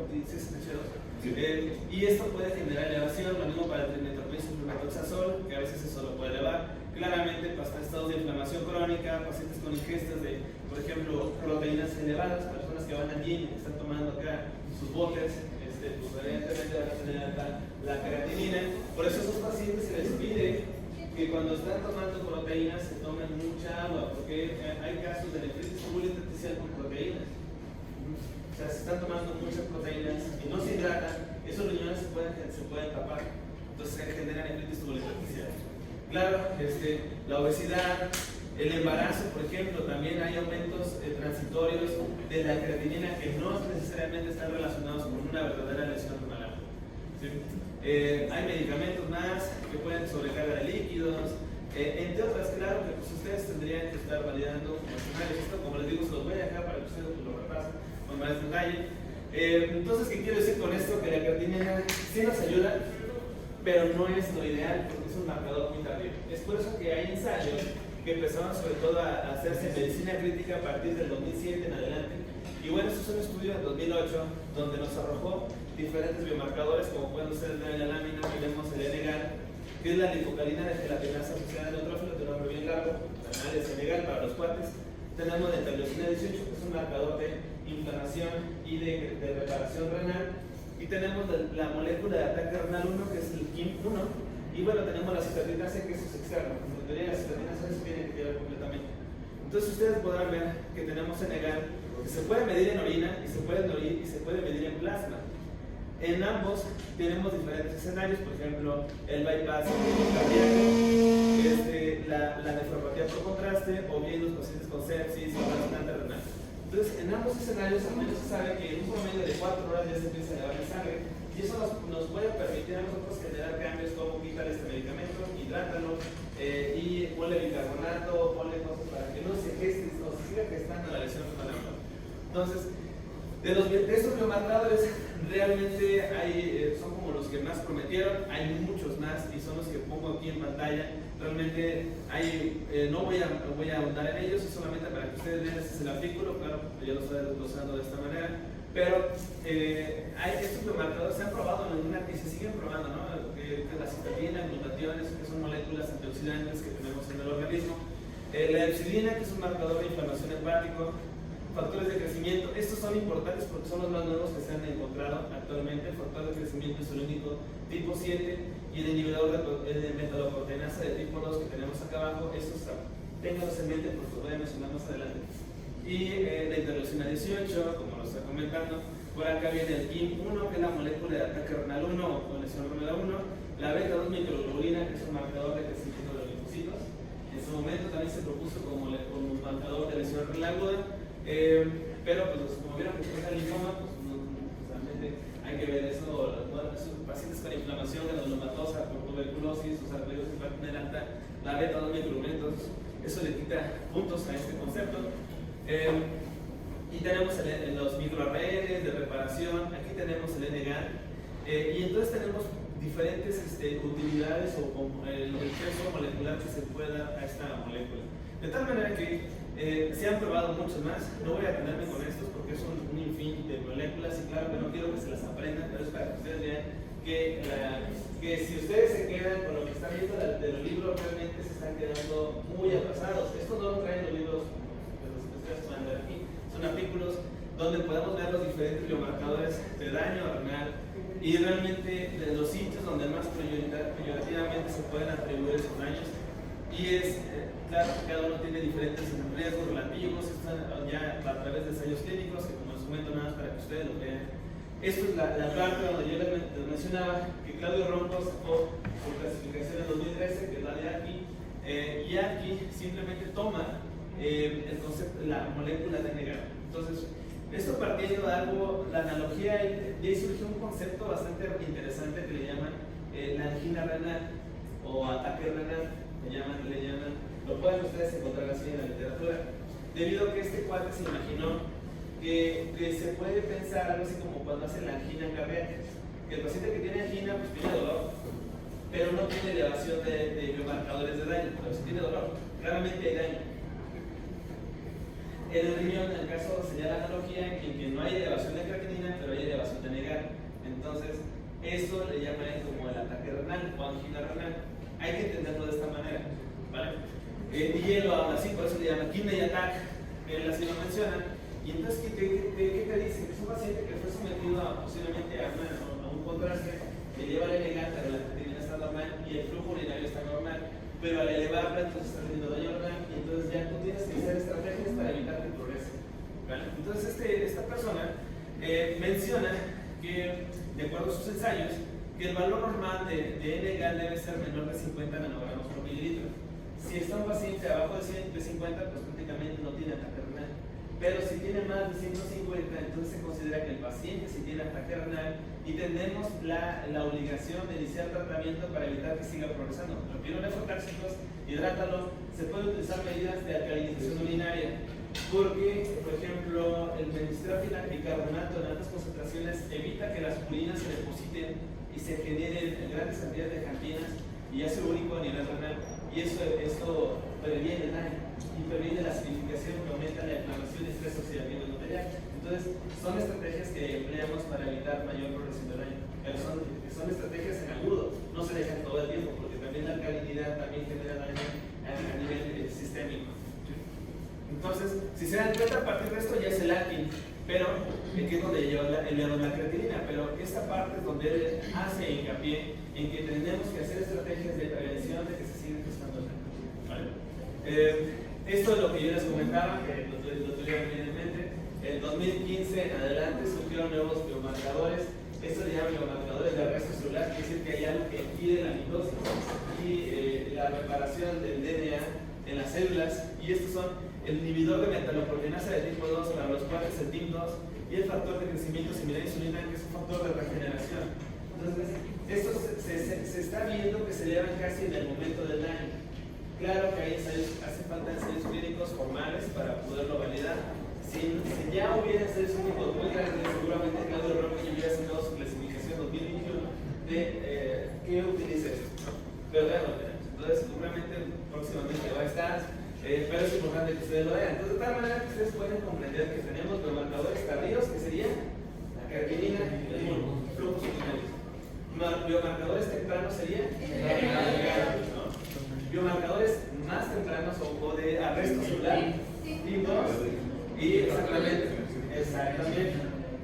A: y esto puede generar elevación. Lo mismo para el trimetoxazol, flumetoxazol, que a veces eso lo puede elevar. Claramente, para estados de inflamación crónica, pacientes con ingestas de, por ejemplo, proteínas elevadas, personas que van al gym, que están tomando acá sus botes, pues evidentemente van a tener la creatinina. Por eso a esos pacientes se les pide que cuando están tomando proteínas se tomen mucha agua, porque hay casos de nefritis tubular intersticial con proteínas. O sea, se están tomando muchas proteínas y no se hidratan, esos riñones se pueden tapar, entonces se genera nefritis tubular intersticial. Claro, la obesidad, el embarazo, por ejemplo, también hay aumentos transitorios de la creatinina que no necesariamente están relacionados con una verdadera lesión renal. ¿Sí? Hay medicamentos más que pueden sobrecarga de líquidos, entre otras. Claro que pues, ustedes tendrían que estar validando esto, como les digo, se los voy a dejar para que ustedes lo repasen con más detalle. Entonces, ¿qué quiero decir con esto? Que la creatinina sí nos ayuda, pero no es lo ideal porque es un marcador muy tardío. Es por eso que hay ensayos que empezaron sobre todo a hacerse en medicina crítica a partir del 2007 en adelante. Y bueno, esto es un estudio de 2008 donde nos arrojó diferentes biomarcadores, como pueden ser en la lámina, tenemos el N-GAL, que es la lipocarina de gelatinasa asociada a neutrófilo, de nombre bien largo, análisis N-GAL para los cuates. Tenemos la interleucina 18, que es un marcador de inflamación y de reparación renal. Y tenemos la molécula de ataque renal 1, que es el KIM1, Y bueno, tenemos la cisterna C, que eso es externo. En teoría, la cisterna C se tiene que tirar completamente. Entonces, ustedes podrán ver que tenemos Senegal, que se puede medir en orina y se puede medir en plasma. En ambos tenemos diferentes escenarios, por ejemplo, el bypass cardíaco, la nefropatía por contraste, o bien los pacientes con sepsis o trasplante renal. Entonces, en ambos escenarios al menos se sabe que en un promedio de 4 horas ya se empieza a elevar la sangre, y eso nos puede permitir a nosotros generar cambios como quitar este medicamento, hidrátalo, y ponle bicarbonato, ponle cosas para que no se geste o se siga gestando la lesión renal. Entonces, de estos biomarcadores realmente son como los que más prometieron, hay muchos más y son los que pongo aquí en pantalla. Realmente no voy a ahondar en ellos, es solamente para que ustedes vean. Este es el artículo, claro, yo lo estoy desglosando de esta manera, pero estos biomarcadores se han probado y se siguen probando, ¿no? Que la cisteína, glutationes, que son moléculas antioxidantes que tenemos en el organismo, la epsilina, que es un marcador de inflamación hepático, factores de crecimiento. Estos son importantes porque son los más nuevos que se han encontrado actualmente. El factor de crecimiento insulínico tipo 7 y el inhibidor de metaloproteinasa de tipo 2 que tenemos acá abajo. Estos ténganlos en mente porque los voy a mencionar más adelante. Y la interleucina 18, como lo está comentando. Por acá viene el KIM1, que es la molécula de ataque renal 1 o lesión renal 1. La beta 2 microglobulina, que es un marcador de crecimiento de los linfocitos. En su momento también se propuso como un marcador de lesión renal aguda. Pero pues como vieron que es el linfoma, pues realmente hay que ver eso. Los pacientes con inflamación granulomatosa por tuberculosis, o sarcoidosis alta, la beta 2 microglobulina, entonces eso le quita puntos a este concepto. Y tenemos los microarrays de reparación, aquí tenemos el NGAN, y entonces tenemos diferentes utilidades o el peso molecular que se puede dar a esta molécula. De tal manera que se han probado muchos más. No voy a atenderme con estos porque son un infinito de moléculas y claro que no quiero que se las aprendan, pero es para que ustedes vean que si ustedes se quedan con lo que están viendo de los libros, realmente se están quedando muy atrasados. Esto no lo traen los libros de los que ustedes pueden ver aquí. Son artículos donde podemos ver los diferentes biomarcadores de daño renal y realmente de los sitios donde más peyorativamente se pueden atribuir esos daños. Y claro, cada uno tiene diferentes riesgos relativos, están ya a través de ensayos clínicos, que como les comento nada más para que ustedes lo vean. Esto es la parte donde yo les mencionaba que Claudio Ronco sacó su clasificación en 2013, que es la de ARKI, y ARKI simplemente toma el concepto, la molécula de NGAN. Entonces, esto partiendo de algo, la analogía, de ahí surgió un concepto bastante interesante que le llaman la angina renal o ataque renal. Le llaman, lo pueden ustedes encontrar así en la literatura, debido a que este cuate se imaginó que se puede pensar algo así como cuando hacen la angina cardíaca, que el paciente que tiene angina pues tiene dolor, pero no tiene elevación de biomarcadores de daño, pero si tiene dolor, claramente hay daño. En el riñón, en el caso sería la analogía en que no hay elevación de creatinina, pero hay elevación de NGAN. Entonces, eso le llaman como el ataque renal o angina renal. Hay que entenderlo de esta manera, ¿vale? Y él lo habla así, por eso le llama kidney attack, él así lo menciona. Y entonces, ¿qué te dice? Es un paciente que fue sometido posiblemente a un contraste, que lleva la NGAN, pero la creatinina está normal y el flujo urinario está normal, pero al elevarla, entonces está teniendo daño renal y entonces ya tú tienes que hacer estrategias para evitar que progrese, ¿vale? Entonces, esta persona menciona que, de acuerdo a sus ensayos, que el valor normal de NGAN debe ser menor de 50 nanogramos por mililitro. Si está un paciente abajo de 150, pues prácticamente no tiene ataque renal. Pero si tiene más de 150, entonces se considera que el paciente sí tiene ataque renal y tenemos la obligación de iniciar tratamiento para evitar que siga progresando. Los pironefotáxicos, hidrátalo, se pueden utilizar medidas de alcalinización urinaria, porque, por ejemplo, el bicarbonato en altas concentraciones evita que las purinas se depositen y se generen grandes cantidades de campinas y ácido úrico a nivel renal, y esto previene el daño y previene la acidificación que aumenta la inflamación y estrés oxidativo del material. Entonces, son estrategias que empleamos para evitar mayor progresión del daño, pero son estrategias en agudo, no se dejan todo el tiempo, porque también la alcalinidad también genera daño a nivel sistémico. Entonces, si se dan cuenta, a partir de esto ya es el ARKI. pero que es donde lleva la creatinina, pero esta parte es donde él hace hincapié en que tenemos que hacer estrategias de prevención de que se siga gestando el cáncer, ¿vale? Esto es lo que yo les comentaba, que lo tuvieron bien en mente. En 2015 en adelante surgieron nuevos biomarcadores. Esto se llama biomarcadores de arresto celular, quiere decir que hay algo que impide la mitosis y la reparación del DNA en las células. Y estos son el inhibidor de metaloproteinasa de tipo 2 para los cuales el TIM2 y el factor de crecimiento similar a insulina, que es un factor de regeneración. Entonces, esto se está viendo que se llevan casi en el momento del daño. Claro que hay ensayos, hace falta ensayos clínicos formales para poderlo validar. Si ya hubiera ensayos clínicos muy grandes, seguramente Claudio Roque ya hubiera sacado su clasificación 2021 de qué utiliza esto. Pero ya lo tenemos. Entonces, seguramente próximamente va a estar, pero es importante que ustedes lo vean. Entonces, de tal manera que ustedes pueden comprender que tenemos biomarcadores tardíos, que serían la creatinina y el flujo sanguíneo. Biomarcadores tempranos serían biomarcadores más tempranos o de arresto celular, TIM2, y exactamente.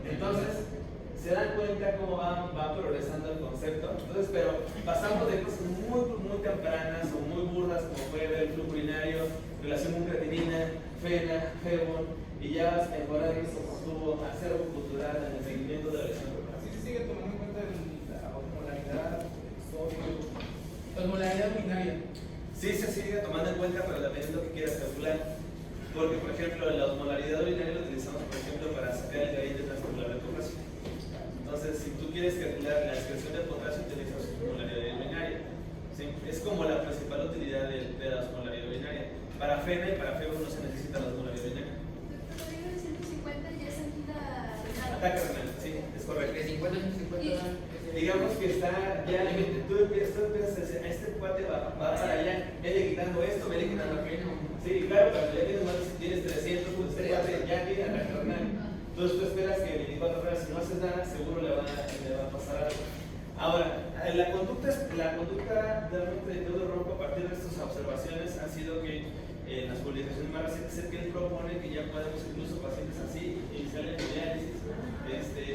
A: Entonces, se dan cuenta cómo va progresando el concepto. Entonces, pero pasamos de cosas muy tempranas o muy burdas, como puede ver el flujo urinario, relación con creatinina, fena, hebon, y ya vas mejorando su acervo cultural en el seguimiento de la lesión renal.
C: ¿Sí se sigue tomando en cuenta la osmolaridad, sodio, la osmolaridad urinaria?
A: Sí se sigue tomando en cuenta, pero dependiendo de lo que quieras calcular. Porque, por ejemplo, la osmolaridad urinaria la utilizamos, por ejemplo, para sacar el gradiente transcelular de potasio. Entonces, si tú quieres calcular la excreción de potasio, utilizas osmolaridad urinaria. ¿Sí? Es como la principal utilidad de la osmolaridad urinaria. Para fena y para febo no se necesita la osmolaridad urinaria.
D: Pero arriba de 150 ya es sentida renal.
A: Ataque renal, sí, es correcto.
C: De 50 a 150.
A: Digamos que está ya, tú empiezas a decir, este cuate va para allá, vele quitando esto, vele quitando aquello. Sí, claro, pero ya tienes más, si tienes 300, pues este cuate ya tiene ataque renal. Entonces tú esperas que 24 horas, si no haces nada, seguro le va a pasar algo. Ahora, la conducta realmente de Claudio Roque a partir de estas observaciones ha sido que en las publicaciones más recientes es que él propone que ya podemos incluso pacientes así iniciar la diálisis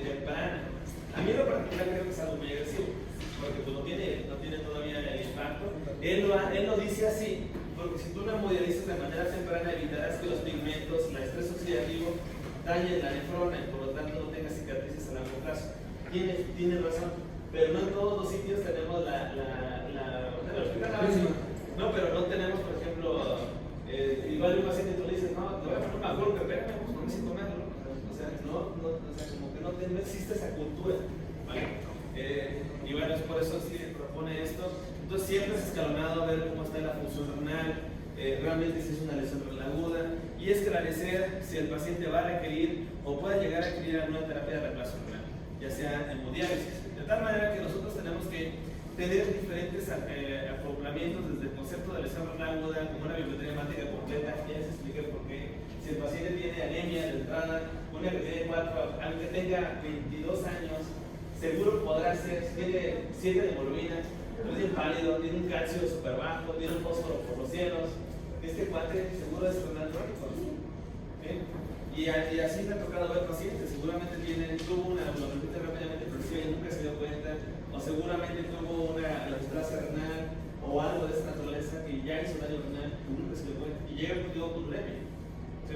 A: temprana. A mí en lo particular creo que es algo muy agresivo, porque pues no tiene todavía el impacto. Él lo dice así, porque si tú la hemodializas de manera temprana evitarás que los pigmentos, el estrés oxidativo, dañen la nefrona y por lo tanto no tengas cicatrices a largo plazo. Tiene razón, pero no en todos los sitios tenemos no, pero no tenemos, por ejemplo, igual un paciente tú le dices, no me acuerdo que pégame, pues no necesito comerlo. O sea, como que no existe esa cultura, ¿vale? Y bueno, es por eso sí propone esto. Entonces siempre es escalonado ver cómo está la función renal, realmente si es una lesión renal aguda, y esclarecer si el paciente va a requerir o puede llegar a requerir alguna terapia de reemplazo renal, ya sea hemodiálisis. De tal manera que nosotros tenemos que tener diferentes acoplamientos desde el concepto de lesión renal aguda como una biblioteca hemática completa, ya les expliqué por qué. Si el paciente tiene anemia de entrada, una que tiene 4, aunque tenga 22 años, seguro podrá ser, si tiene 7 de hemoglobina, es inválido, tiene un calcio súper bajo, tiene un fósforo por los cielos, este cuate seguro es renal crónico. ¿Sí? Y así me ha tocado ver pacientes, seguramente tuvo una glomerulonephritis rápidamente progresiva y nunca se dio cuenta, o seguramente tuvo una displasia renal o algo de esa naturaleza que ya hizo daño renal y nunca se dio cuenta, y llega contigo con ulemia. ¿Sí?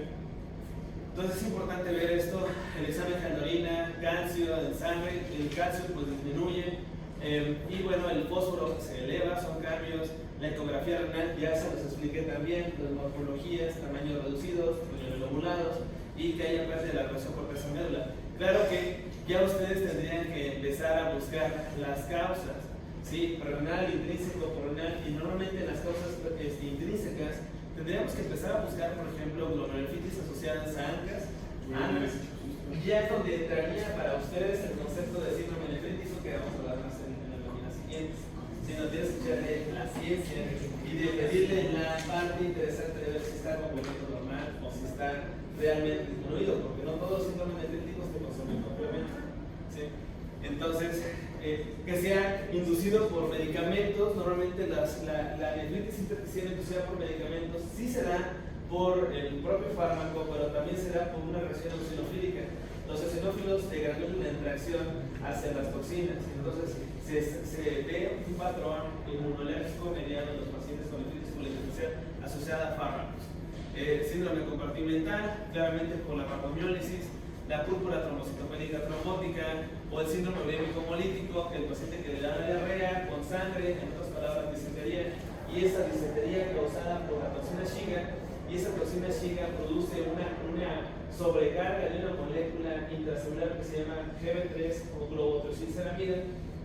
A: Entonces es importante ver esto, el examen de orina, calcio en sangre, el calcio pues disminuye, y bueno, el fósforo se eleva, son cambios, la ecografía renal ya se los expliqué también, las morfologías, tamaños reducidos, lobulados, y que haya parte de la relación corteza-médula. Claro que ya ustedes tendrían que empezar a buscar las causas, ¿sí? Renal, intrínseco, renal, y normalmente las causas intrínsecas tendríamos que empezar a buscar, por ejemplo, glomerulonephritis asociadas a ANCAS, ya donde entraría para ustedes el concepto de síndrome nefrítico, que vamos a hablar más en las láminas siguientes. Si no tienes que echarle la ciencia y de pedirle la parte interesante de ver si está completo normal o si está realmente disminuido, porque no todos los síndromes nefríticos te consumen completamente. ¿Sí? Entonces, que sea inducido por medicamentos, normalmente la nefritis intersticial inducida por medicamentos sí se da por el propio fármaco, pero también se da por una reacción eosinofílica. los eosinófilos de granúleo en reacción hacia las toxinas. Entonces se ve un patrón inmunológico mediano en los pacientes con nefritis polipotencial asociada a fármacos. Síndrome compartimental, claramente por la parvomiólisis, la púrpura trombocitopénica trombótica o el síndrome urémico-hemolítico, que el paciente que le da la diarrea con sangre, en otras palabras disentería, y esa disentería causada por la toxina Shiga, y esa toxina Shiga produce una sobrecarga de una molécula intracelular que se llama GB3 o globotrosilceramida,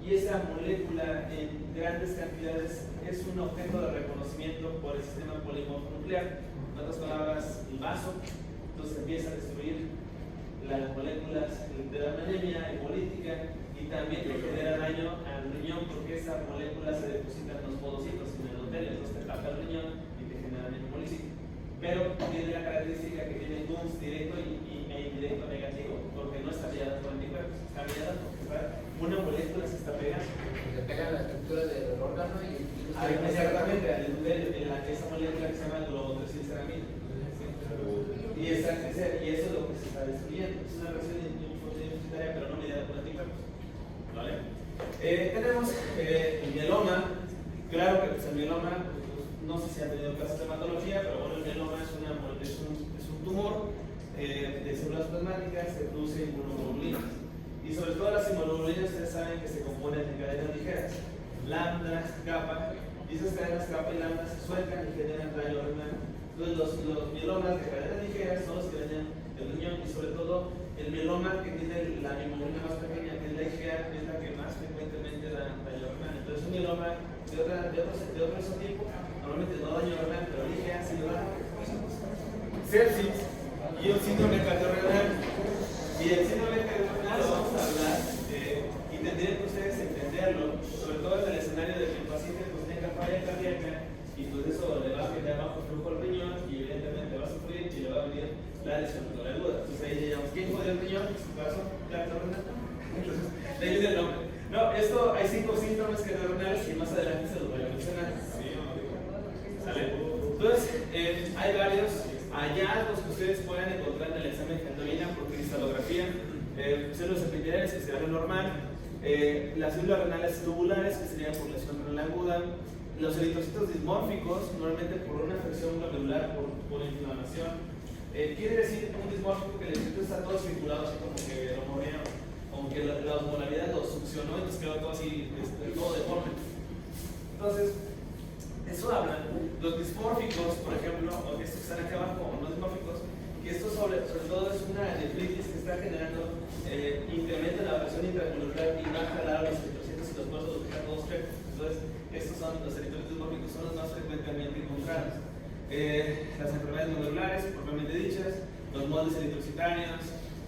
A: y esa molécula en grandes cantidades es un objeto de reconocimiento por el sistema polimorfonuclear. En otras palabras, el vaso, entonces empieza a destruir las moléculas de la anemia hemolítica y también le genera daño al riñón porque esa molécula se deposita en los podocitos, en el endotelio, entonces te tapa el riñón y te genera daño hemolítico. Pero tiene la característica que tiene DUNS directo e indirecto negativo, porque no está mediada por anticuerpos, está mediada porque una molécula se está pegando.
C: Se pega a la estructura del órgano y el virus.
A: Exactamente, al endotelio, en la que esa molécula que se llama globotrosilceramida. Y eso es lo que se está destruyendo. Es una reacción inmunitaria, pero no mediada por anticuerpos. ¿Vale? Tenemos el mieloma. Claro que el mieloma, no sé si han tenido clases de hematología, pero bueno, el mieloma es un tumor de células plasmáticas, se produce inmunoglobulinas. Y sobre todo las inmunoglobulinas, ustedes saben que se componen de cadenas ligeras, lambda, kappa, y esas cadenas kappa y lambda se sueltan y generan daño renal. Entonces los mielomas de cadenas ligeras son los que dañan el riñón y sobre todo el mieloma que tiene la hemoglobina más pequeña, que es la IgA, es la que más frecuentemente da daño renal. Entonces un mieloma de otro isotipo normalmente no daño renal, pero el IgA sí lo da. Sepsis y un síndrome cardiorrenal. Y el síndrome cardiorrenal vamos a hablar y tendrían que ustedes entenderlo, sobre todo en el escenario de que el paciente pues tenga falla cardíaca y pues eso le va a generar bajo flujo al riñón y evidentemente va a sufrir y le va a venir la lesión renal aguda. Entonces ahí le llamamos, ¿quién jodió el riñón? En su caso, cardiorrenal. Entonces, de ahí viene el nombre. No, esto hay 5 síntomas cardiorrenales y más adelante se los voy a mencionar. ¿Sale? Entonces, hay varios hallazgos que ustedes pueden encontrar en el examen de hemoglobina por cristalografía, células epiteliales que será lo normal, las células renales tubulares que serían por lesión renal aguda, los eritrocitos dismórficos, normalmente por una afección glomerular, por inflamación. Quiere decir un dismórfico que el eritrocito está todo circulado, así como que lo morrea, como que la osmolaridad lo succionó, entonces quedó todo así, todo deforme. Entonces, eso habla. Los dismórficos, por ejemplo, o estos que están aquí abajo, o no dismórficos, que esto sobre todo es una nefritis que está generando, incrementa la presión intracelular y va a jalar los eritrocitos y los vasos los deja todos secos. Entonces, estos son los eritrocitos dismórficos, son los más frecuentemente encontrados. Las enfermedades glomerulares, propiamente dichas, los moldes eritrocitarios,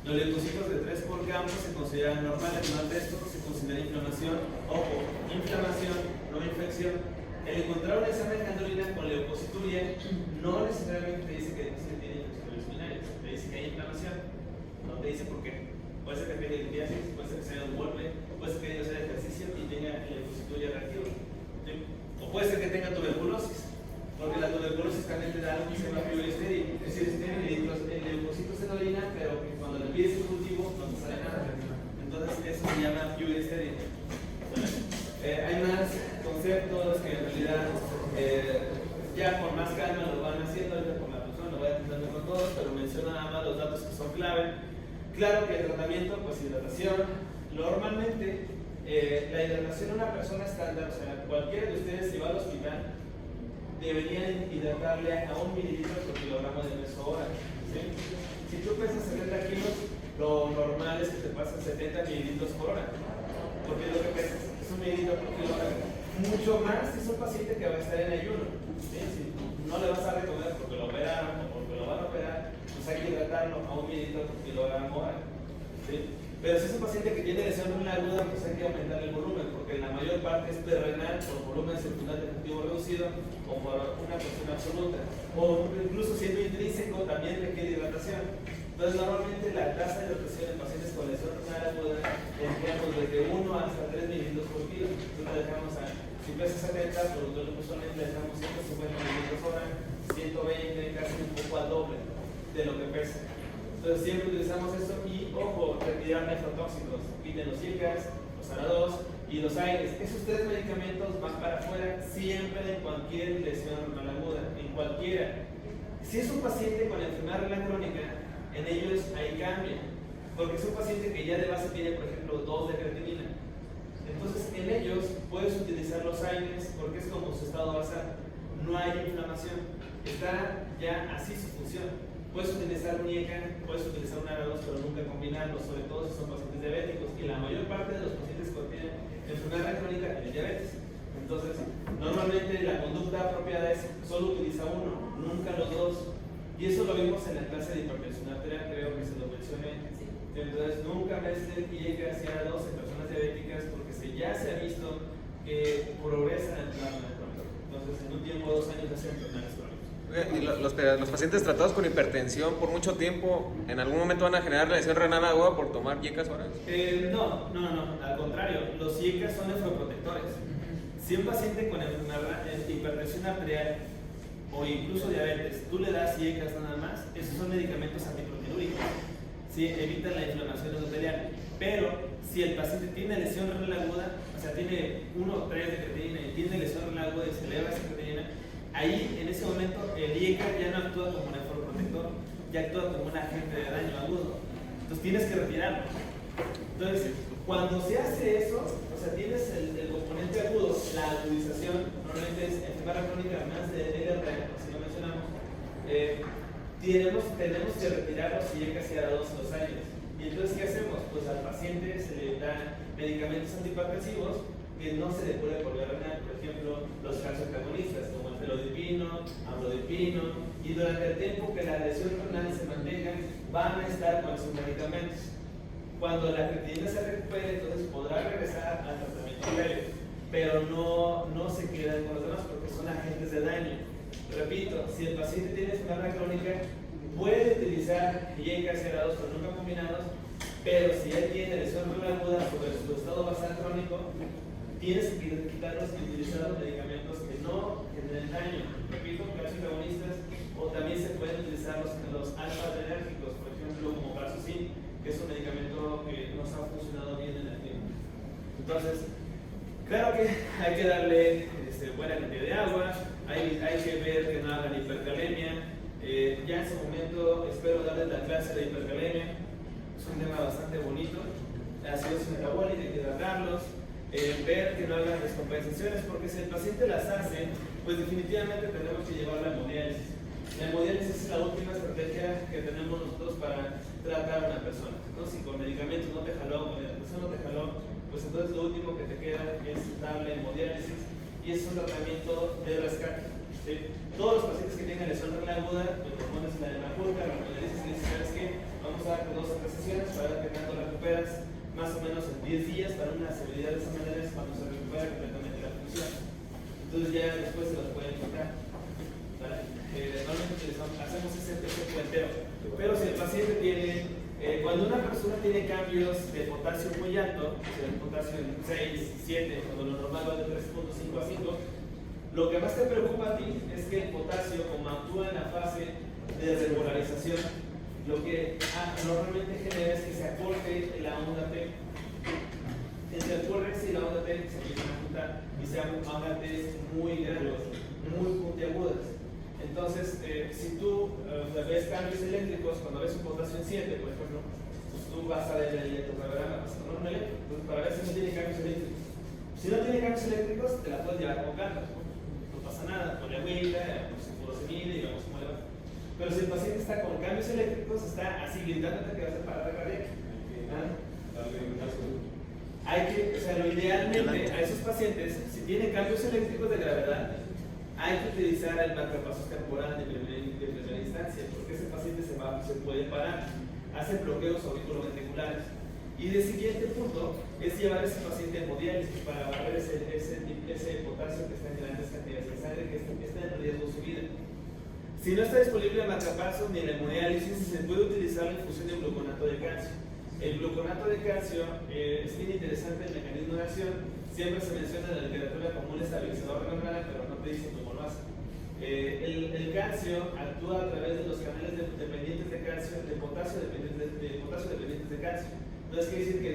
A: los leucocitos de 3 por campo se consideran normales, más de esto se considera inflamación. Ojo, inflamación, no infección. El encontrar un examen de hemoglobina con leucocituria no necesariamente te dice que el paciente tiene infecciones urinarias, te dice que hay inflamación, no te dice por qué. Puede ser que tenga litiasis, puede ser que sea un golpe, puede ser que haya hecho ejercicio y tenga leucocituria reactiva. ¿Sí? O puede ser que tenga tuberculosis, porque la tuberculosis también te da algo que se llama piuristeria. Es decir, tiene el leucocito en orina, pero que cuando le pides el cultivo no te sale nada. Entonces, eso se llama piuristeria. Hay más conceptos que en realidad ya con más calma lo van haciendo, ahorita por la persona no voy a apuntarme con todos, pero menciono nada más los datos que son clave. Claro que el tratamiento, pues hidratación. Normalmente, la hidratación de una persona estándar, o sea, cualquiera de ustedes si va al hospital, deberían hidratarle a 1 mililitro por kilogramo de peso hora. ¿Sí? Si tú pesas 70 kilos, lo normal es que te pasen 70 mililitros por hora. Porque lo que pesas es 1 mililitro por kilogramo. Mucho más si es un paciente que va a estar en ayuno. ¿Sí? Si no le vas a recomendar porque lo operaron o porque lo van a operar, pues hay que hidratarlo a 1 mililitro por kilogramo hora. ¿Sí? Pero si es un paciente que tiene lesión renal aguda, pues hay que aumentar el volumen, porque la mayor parte es perrenal por volumen circular efectivo reducido o por una presión absoluta. O incluso siendo intrínseco también requiere hidratación. Entonces normalmente la tasa de hidratación en pacientes con lesión renal aguda empleamos desde 1 hasta 3 mililitros por kilo. Entonces la dejamos a, si pesa 70, pues usualmente le dejamos 150 mililitros hora, 120, casi un poco al doble de lo que pesa. Entonces siempre utilizamos esto y, ojo, retirar nefrotóxicos. Quiten los IECAS, los ARA2 y los AINES. Esos tres medicamentos van para afuera siempre en cualquier lesión renal aguda, en cualquiera. Si es un paciente con enfermedad renal crónica, en ellos hay cambio, porque es un paciente que ya de base tiene, por ejemplo, 2 de creatinina. Entonces, en ellos puedes utilizar los AINES porque es como su estado basal. No hay inflamación, está ya así su función. Puedes utilizar un IECA, puedes utilizar un ARA2, pero nunca combinarlos, sobre todo si son pacientes diabéticos. Y la mayor parte de los pacientes que tienen enfermedad crónica tienen diabetes. Entonces, normalmente la conducta apropiada es solo utiliza uno, nunca los dos. Y eso lo vimos en la clase de hipertensión arterial, creo que se lo mencioné. Entonces, nunca mezclen IECAS y ARA2 en personas diabéticas porque ya se ha visto que progresan en la enfermedad crónica. Entonces, en un tiempo de 2 años ya se enfermedades crónicas.
E: Y los pacientes tratados con hipertensión por mucho tiempo, ¿en algún momento van a generar lesión renal aguda por tomar IECAS o ARAs?
A: No, al contrario, los IECAS son nefroprotectores. Si un paciente con hipertensión arterial o incluso diabetes, tú le das IECAS nada más, esos son medicamentos antiproteinúricos, ¿sí? Evitan la inflamación endotelial. Pero si el paciente tiene lesión renal aguda, o sea, tiene 1 o 3 de creatinina y tiene lesión renal aguda y se eleva esa creatinina, ahí en ese momento el IECA ya no actúa como nefroprotector, ya actúa como un agente de daño agudo. Entonces tienes que retirarlo. Entonces, cuando se hace eso, o sea, tienes el componente agudo, la agudización, normalmente es enfermedad crónica más de LR, así lo mencionamos, tenemos que retirar los IECAS y ARA2 en los años. Y entonces, ¿qué hacemos? Pues al paciente se le dan medicamentos antihipertensivos que no se le puede volver a renal, por ejemplo, los calcioantagonistas, como el felodipino, amlodipino, y durante el tiempo que la lesión renal se mantenga, van a estar con sus medicamentos. Cuando la creatinina se recupere, entonces podrá regresar al tratamiento previo, pero no se quedan con los demás porque son agentes de daño. Repito, si el paciente tiene enfermedad crónica, puede utilizar IECAS y ARA2, pero nunca combinados, pero si él tiene lesión renal aguda sobre su estado basal crónico, tienes que quitarlos y utilizar los medicamentos que no generen daño. Repito, calcioantagonistas, o también se pueden utilizar los alfa-adrenérgicos, por ejemplo, como Prazosin, que es un medicamento que nos ha funcionado bien en el tiempo. Entonces, claro que hay que darle buena cantidad de agua, hay que ver que no hagan hipercalemia. Ya en su momento espero darles la clase de hipercalemia, es un tema bastante bonito. Ácidos metabólicos, hay que tratarlos. Ver que no hagan descompensaciones, porque si el paciente las hace, pues definitivamente tenemos que llevar la hemodiálisis. La hemodiálisis es la última estrategia que tenemos nosotros para tratar a una persona, ¿no? Si con medicamentos no te jaló, con la persona no te jaló, pues entonces lo último que te queda es darle hemodiálisis, y es un tratamiento de rescate, ¿sí? Todos los pacientes que tengan lesión renal aguda, pues le pones la hemapulca, la hemodiálisis, y dices, ¿sabes qué? Vamos a darte 2 o 3 sesiones para ver qué tanto recuperas, más o menos en 10 días, para una severidad de esa manera es cuando se recupera completamente la función. Entonces ya después se los pueden quitar, ¿vale? Normalmente hacemos ese puenteo. Pero si el paciente tiene, cuando una persona tiene cambios de potasio muy alto, o sea, el potasio en 6, 7, cuando lo normal va de 3.5 a 5, lo que más te preocupa a ti es que el potasio, como actúa en la fase de repolarización, lo que normalmente genera es que se acorte la onda T. Entre el QRS y la onda T se empiezan a juntar y se hagan ondas T muy grandes, muy puntiagudas. Entonces, si tú ves cambios eléctricos, cuando ves un potasio en 7, por ejemplo, pues tú vas a ver el electrocardiograma, vas a tomar un electro, entonces para ver si no tiene cambios eléctricos. Si no tiene cambios eléctricos, te la puedes llevar con calma, no pasa nada, ponle agüita, pues furosemide y vamos cómo le va. Pero si el paciente está con cambios eléctricos, está así gritándote que va a hacer parada cardíaca. Hay que, o sea, lo idealmente a esos pacientes, si tienen cambios eléctricos de gravedad, hay que utilizar el marcapasos temporal de primera instancia, porque ese paciente se puede parar, hace bloqueos auriculoventriculares. Y de siguiente punto es llevar a ese paciente a hemodiálisis para bajar ese potasio que está en grandes cantidades de sangre, que está en riesgo de su vida. Si no está disponible el marcapasos ni el hemodiálisis, se puede utilizar la infusión de gluconato de calcio. El gluconato de calcio es bien interesante el mecanismo de acción. Siempre se menciona en la literatura como un estabilizador renal, pero no te dicen cómo lo hace. El calcio actúa a través de los canales dependientes de calcio, de potasio dependientes de calcio. Entonces quiere decir que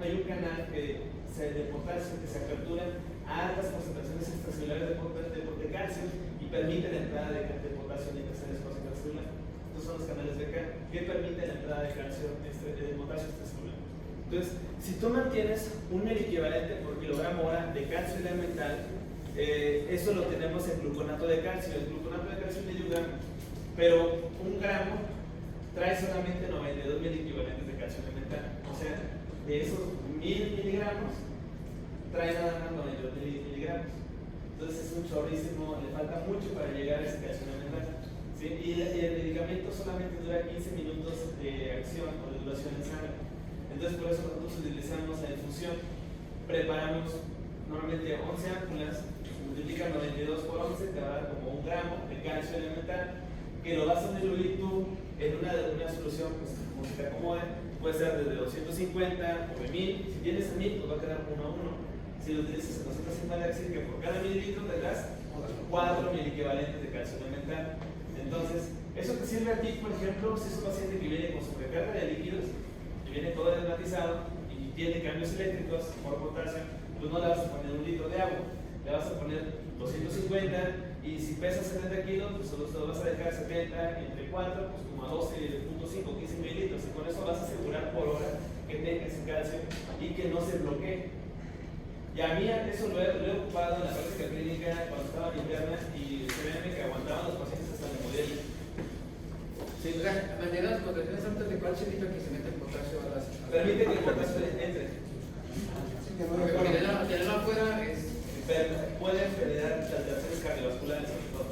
A: hay un canal de potasio que se apertura a altas concentraciones extracelulares de calcio y permite la entrada de potasio en el espacio intracelular. Estos son los canales de calcio que permiten la entrada de calcio de potasio extracelular. Entonces, si tú mantienes un equivalente por kilogramo hora de calcio elemental, eso lo tenemos en gluconato de calcio. El gluconato de calcio es medio gramo, pero un gramo trae solamente 92 equivalentes de calcio elemental. O sea, de esos 1000 miligramos, trae nada más 92 miligramos. Entonces es un chorrísimo, le falta mucho para llegar a ese calcio elemental. ¿Sí? Y el medicamento solamente dura 15 minutos de acción o de duración en sangre. Entonces por eso nosotros utilizamos la infusión. Preparamos normalmente 11 ámpulas, multiplica 92 por 11, te va a dar como 1 gramo de calcio elemental, que lo vas a diluir tú en una solución, pues como se te acomode. Puede ser desde 250 o de 1000. Si tienes a 1000, pues va a quedar 1 a 1. Si lo utilizas en 250, va a decir que por cada mililitro tendrás 4 equivalentes de calcio elemental. Entonces, ¿eso te sirve a ti, por ejemplo, si es un paciente que viene con sobrecarga de líquidos, que viene todo desmatizado y tiene cambios eléctricos por potasio? Pues no le vas a poner 1 litro de agua, le vas a poner 250, y si pesa 70 kilos, pues solo te lo vas a dejar 70 entre 4, pues como a 12.5, 15 mililitros, y con eso vas a asegurar por hora que tenga ese calcio y que no se bloquee. Y a mí eso lo he ocupado en la práctica clínica cuando estaba en interna, y créanme que aguantaban los pacientes hasta el modelo.
C: Sí, o sea, mantener las concentraciones altas de calcio evita que se meta el potasio a las...
A: Permite que el potasio entre.
C: Porque tenerlo afuera es...
A: Puede generar alteraciones cardiovasculares sobre todo.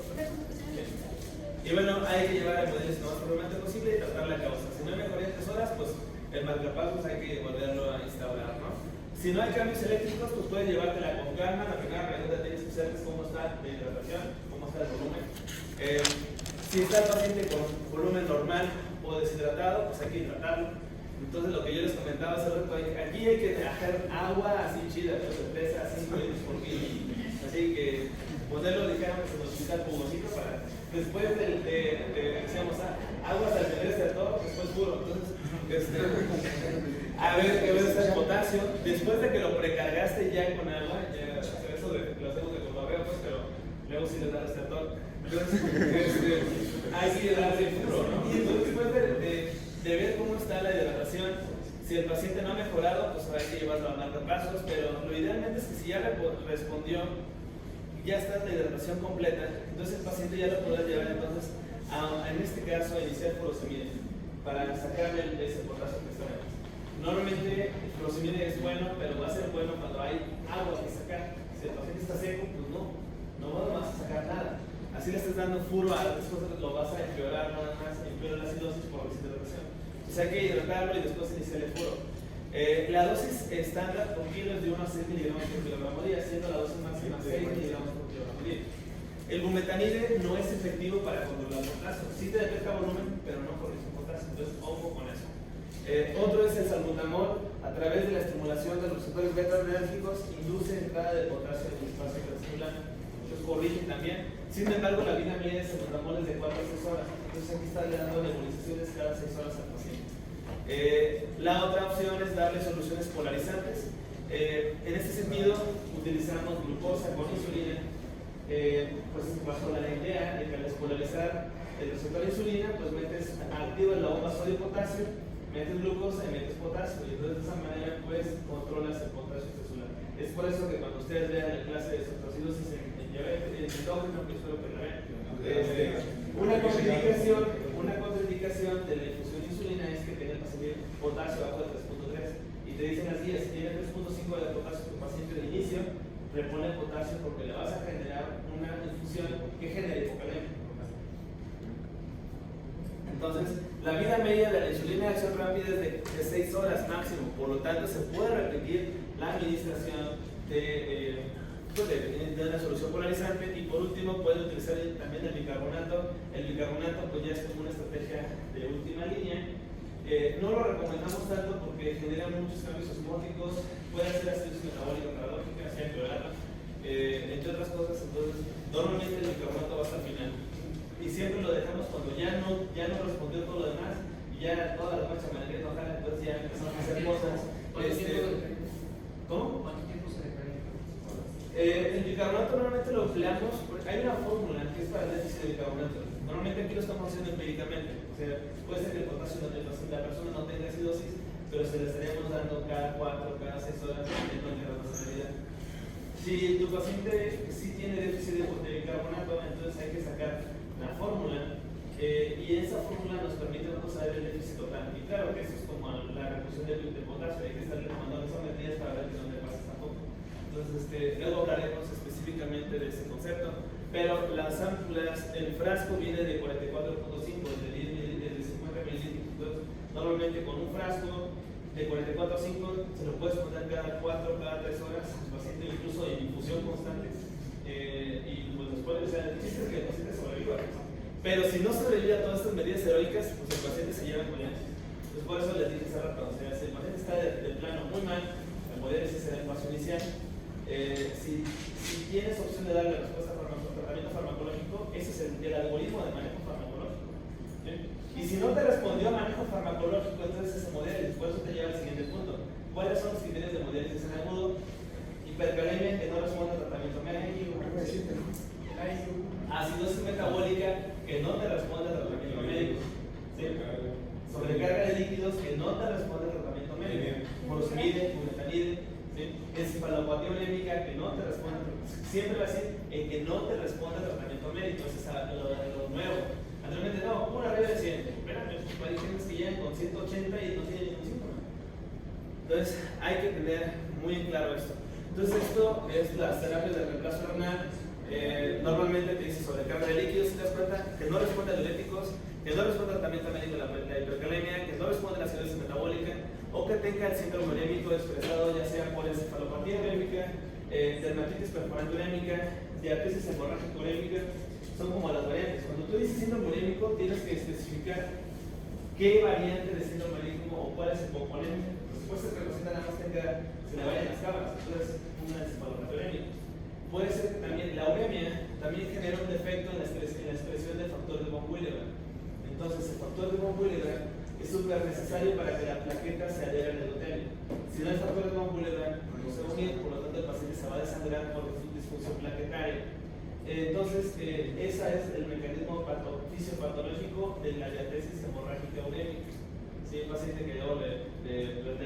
A: Y bueno, hay que llevar el modelo lo más probablemente posible y tratar la causa. Si no hay mejoría en 3 horas, pues el marcapasos hay que volverlo a instaurar, ¿no? Si no hay cambios eléctricos, pues puedes llevártela con calma. La primera pregunta tienes que saber cómo está la hidratación, cómo está el volumen. Si está el paciente con volumen normal o deshidratado, pues hay que hidratarlo. Entonces, lo que yo les comentaba hace rato, aquí hay que hacer agua así chida, pero certeza, 5 litros por kilo. Así que ponerlo, dijéramos, en el hospital jugosito para después decíamos, aguas al tenerse a todo, después puro. Entonces, a ver qué ves el potasio. Después de que lo precargaste ya con agua, ya eso de lo hacemos de cotorreo, pues, pero luego sí le da este actor. Entonces, hay que darle puro, ¿no? Y entonces, después de ver cómo está la hidratación, si el paciente no ha mejorado, pues hay que llevarlo a marcapasos, pero lo idealmente es que si ya respondió, ya está la hidratación completa, entonces el paciente ya lo podrá llevar entonces en este caso a iniciar furosemide para sacarle ese potasio que está en él. Normalmente el furosemide es bueno, pero va a ser bueno cuando hay agua que sacar. Si el paciente está seco, pues no vas a sacar nada. Así le estás dando furo a otras cosas, lo vas a empeorar nada más, empeora la acidosis por deshidratación. Entonces hay que hidratarlo y después iniciar el furo. La dosis estándar por kilo es de 1 a 6 miligramos por kilogramo día, siendo la dosis máxima 6 miligramos por kilogramo día. El bumetanide no es efectivo para controlar el potasio. Sí te detecta volumen, pero no corrige el potasio. Entonces, ojo con eso. Otro es el salbutamol. A través de la estimulación de los receptores beta-adrenérgicos induce entrada de potasio en el espacio intracelular. Entonces, corrige también. Sin embargo, la vida media de salbutamol es de 4 a 6 horas. Entonces, aquí está dando nebulizaciones cada 6 horas al paciente. La otra opción es darle soluciones polarizantes. En este sentido, utilizamos glucosa con insulina. Pues bajo la idea de que al despolarizar el receptor de insulina, pues activas la bomba sodio-potasio, metes glucosa y metes potasio, y entonces de esa manera pues controlas el potasio celular. Es por eso que cuando ustedes vean la clase de cetoacidosis en diabetes, en endógeno, que espero que la vean, una contraindicación de la infusión de insulina es que tenga el paciente potasio bajo de 3.3, y te dicen así, si tiene 3.5 de potasio tu paciente de inicio, repone el potasio porque le vas a generar una infusión que genere hipocalemia. Entonces, la vida media de la insulina de acción rápida es de 6 horas máximo, por lo tanto se puede repetir la administración de una solución polarizante. Y por último, puede utilizar también el bicarbonato. El bicarbonato pues ya es como una estrategia de última línea. No lo recomendamos tanto porque genera muchos cambios osmóticos, puede hacer acidosis metabólica paradójica, así empeorarla. entre otras cosas. Entonces, normalmente el bicarbonato va hasta el final. Y siempre lo dejamos cuando ya no respondió todo lo demás, y ya toda la demás chamanería no jala, entonces ya empezamos a hacer cosas. ¿Cómo?
C: ¿Cuánto tiempo se dejaría?
A: El bicarbonato normalmente lo empleamos, hay una fórmula que es para el déficit de bicarbonato. Normalmente aquí lo estamos haciendo empíricamente. O sea, puede ser que el potasio de la persona no tenga acidosis, pero se le estaríamos dando cada 4, cada 6 horas, dependiendo de la responsabilidad. Si tu paciente sí tiene déficit de bicarbonato, entonces hay que sacar la fórmula, y esa fórmula nos permite saber el déficit total. Y claro que eso es como la reducción de potasio, hay que estarle tomando esas medidas para ver que no le pasa tampoco. Entonces, luego hablaremos específicamente de ese concepto, pero las ámpulas, el frasco viene de 44.5, de 50 mililitros. Normalmente con un frasco de 44.5 se lo puedes poner cada 4, cada 3 horas al paciente, incluso en infusión constante. Y pues después, o sea, el chiste es que el paciente sobreviva. Pero si no sobrevive a todas estas medidas heroicas, pues el paciente se lleva hemodiálisis. Entonces, por eso les dije hace rato, o sea, si el paciente está de plano muy mal, la hemodiálisis será el paso inicial. Si tienes opción de darle respuesta a tratamiento farmacológico, ese es el algoritmo de manejo farmacológico. ¿Sí? Y si no te respondió a manejo farmacológico, entonces es hemodiálisis. Por eso te lleva al siguiente punto. ¿Cuáles son los criterios de hemodiálisis en agudo? Hipercalemia que no responde a tratamiento médico. Acidosis metabólica que no te responde a tratamiento médico. ¿Sí? Sobrecarga de líquidos que no te responde a tratamiento médico. Furosemide, bumetanide. ¿Sí? Encefalopatía urémica que no te responde. Siempre va a decir que no te responde a tratamiento médico. Eso es lo nuevo. Anteriormente no, una arriba de 100. Espérame, hay gente que llegan con 180 y no tienen ningún síntoma. Entonces hay que tener muy claro esto. Entonces esto es las terapias de reemplazo renal. Normalmente te dice sobrecarga de líquidos, si te das cuenta, que no responde a diuréticos, que no responde al tratamiento médico de la hipercalemia, que no responde a la acidosis metabólica, o que tenga el síndrome urémico expresado ya sea por encefalopatía urémica, dermatitis perforante urémica, diabetes hemorrágica urémica. Son como las variantes. Cuando tú dices síndrome urémico, tienes que especificar qué variante de síndrome urémico o cuál es el componente. Por supuesto que el paciente nada más tenga, se le vayan las cámaras, entonces una encefalopatía urémica. Puede ser que también la uremia también genera un defecto en la expresión del factor de von Willebrand. Entonces, el factor de von Willebrand es súper necesario para que la plaqueta se adhiera al endotelio. Si no hay factor de von Willebrand, no se va a unir, por lo tanto el paciente se va a desangrar por disfunción plaquetaria. Entonces, ese es el mecanismo fisiopatológico de la diatesis hemorrágica urémica. Si hay un paciente que luego le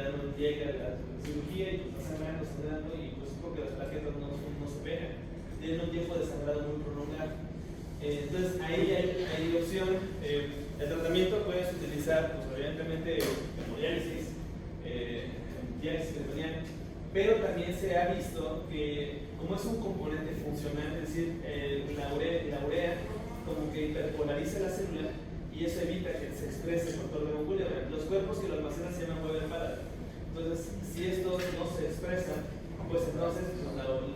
A: dan un llega a la cirugía y pues está sangrando y pues porque las plaquetas no se pegan, tienen un tiempo de sangrado muy prolongado. Entonces ahí hay opción. El tratamiento puedes utilizar, pues evidentemente, hemodiálisis, diálisis peritoneal, pero también se ha visto que como es un componente funcional, es decir, la urea como que hiperpolariza la célula y eso evita que se exprese el factor de von Willebrand. Los cuerpos que lo almacenan se llaman Weber-Palade. Entonces, si estos no se expresan, pues entonces el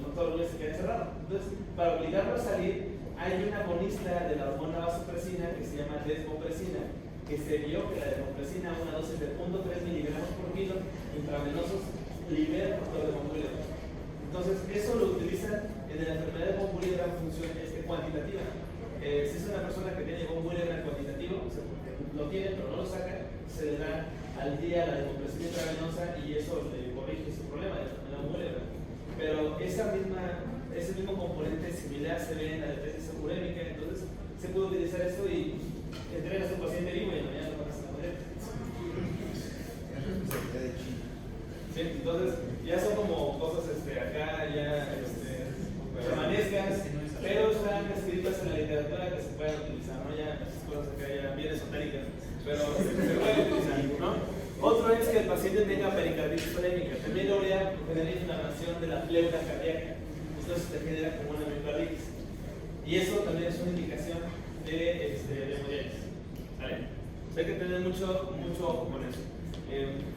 A: factor se queda encerrado. Entonces, para obligarlo a salir, hay una agonista de la hormona vasopresina que se llama desmopresina, que se vio que la desmopresina a una dosis de 0.3 miligramos por kilo intravenosos libera el factor de von Willebrand. Entonces, eso lo utilizan en la enfermedad de von Willebrand cuantitativa. Si es una persona que tiene von Willebrand cuantitativo, o sea, lo tiene pero no lo saca, se le da al día la descompresión intravenosa y eso le corrige su problema de la von Willebrand. Pero ese mismo componente similar se ve en la diabetes urémica, entonces se puede utilizar esto y entregas a un paciente vivo y en la mañana lo pasas a la muerte. Sí, entonces ya son como cosas acá ya permanezcas, pero están escritas en la literatura que se pueden utilizar, ¿no? Ya esas cosas acá ya bien esotéricas, pero se pueden utilizar, ¿no? Otro es que el paciente tenga pericarditis urémica. También la urea genera inflamación de la pleura cardíaca. Entonces te genera como una miocarditis. Y eso también es una indicación de hemodiálisis. ¿Vale? Hay que tener mucho ojo con eso.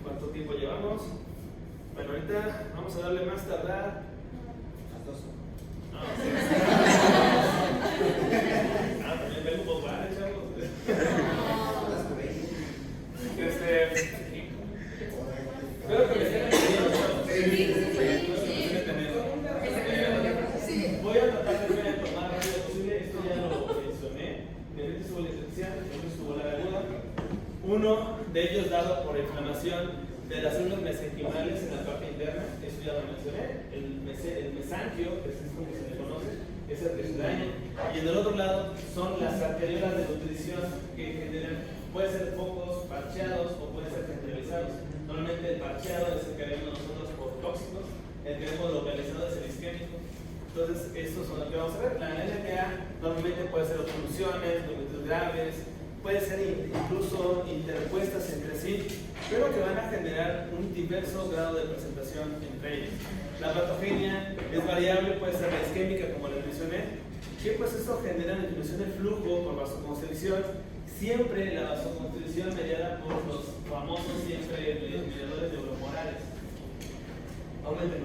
A: ¿Cuánto tiempo llevamos? Bueno, ahorita vamos a darle más tardar. Las 2. También vengo por vale, chavos. Espero que me estén entendiendo. de ellos dado por inflamación de las células mesenquimales en la parte interna, eso ya lo mencioné, el mesanquio, que es como se le conoce, es el que se daña, y en el otro lado son las arteriolas de nutrición que generan, puede ser focos parcheados o pueden ser centralizados. Normalmente el parcheado es el que vemos nosotros por tóxicos, el que vemos localizado es el isquémico. Entonces, estos son los que vamos a ver. La LPA normalmente puede ser obstrucciones, vómitos graves, puede ser incluso interpuestas entre sí, pero que van a generar un diverso grado de presentación entre ellas. La patogenia es variable, puede ser la isquémica, como les mencioné, que pues esto genera la disminución del flujo por vasoconstricción, siempre la vasoconstricción mediada por los famosos siempre mediadores neuromorales. Aumenten.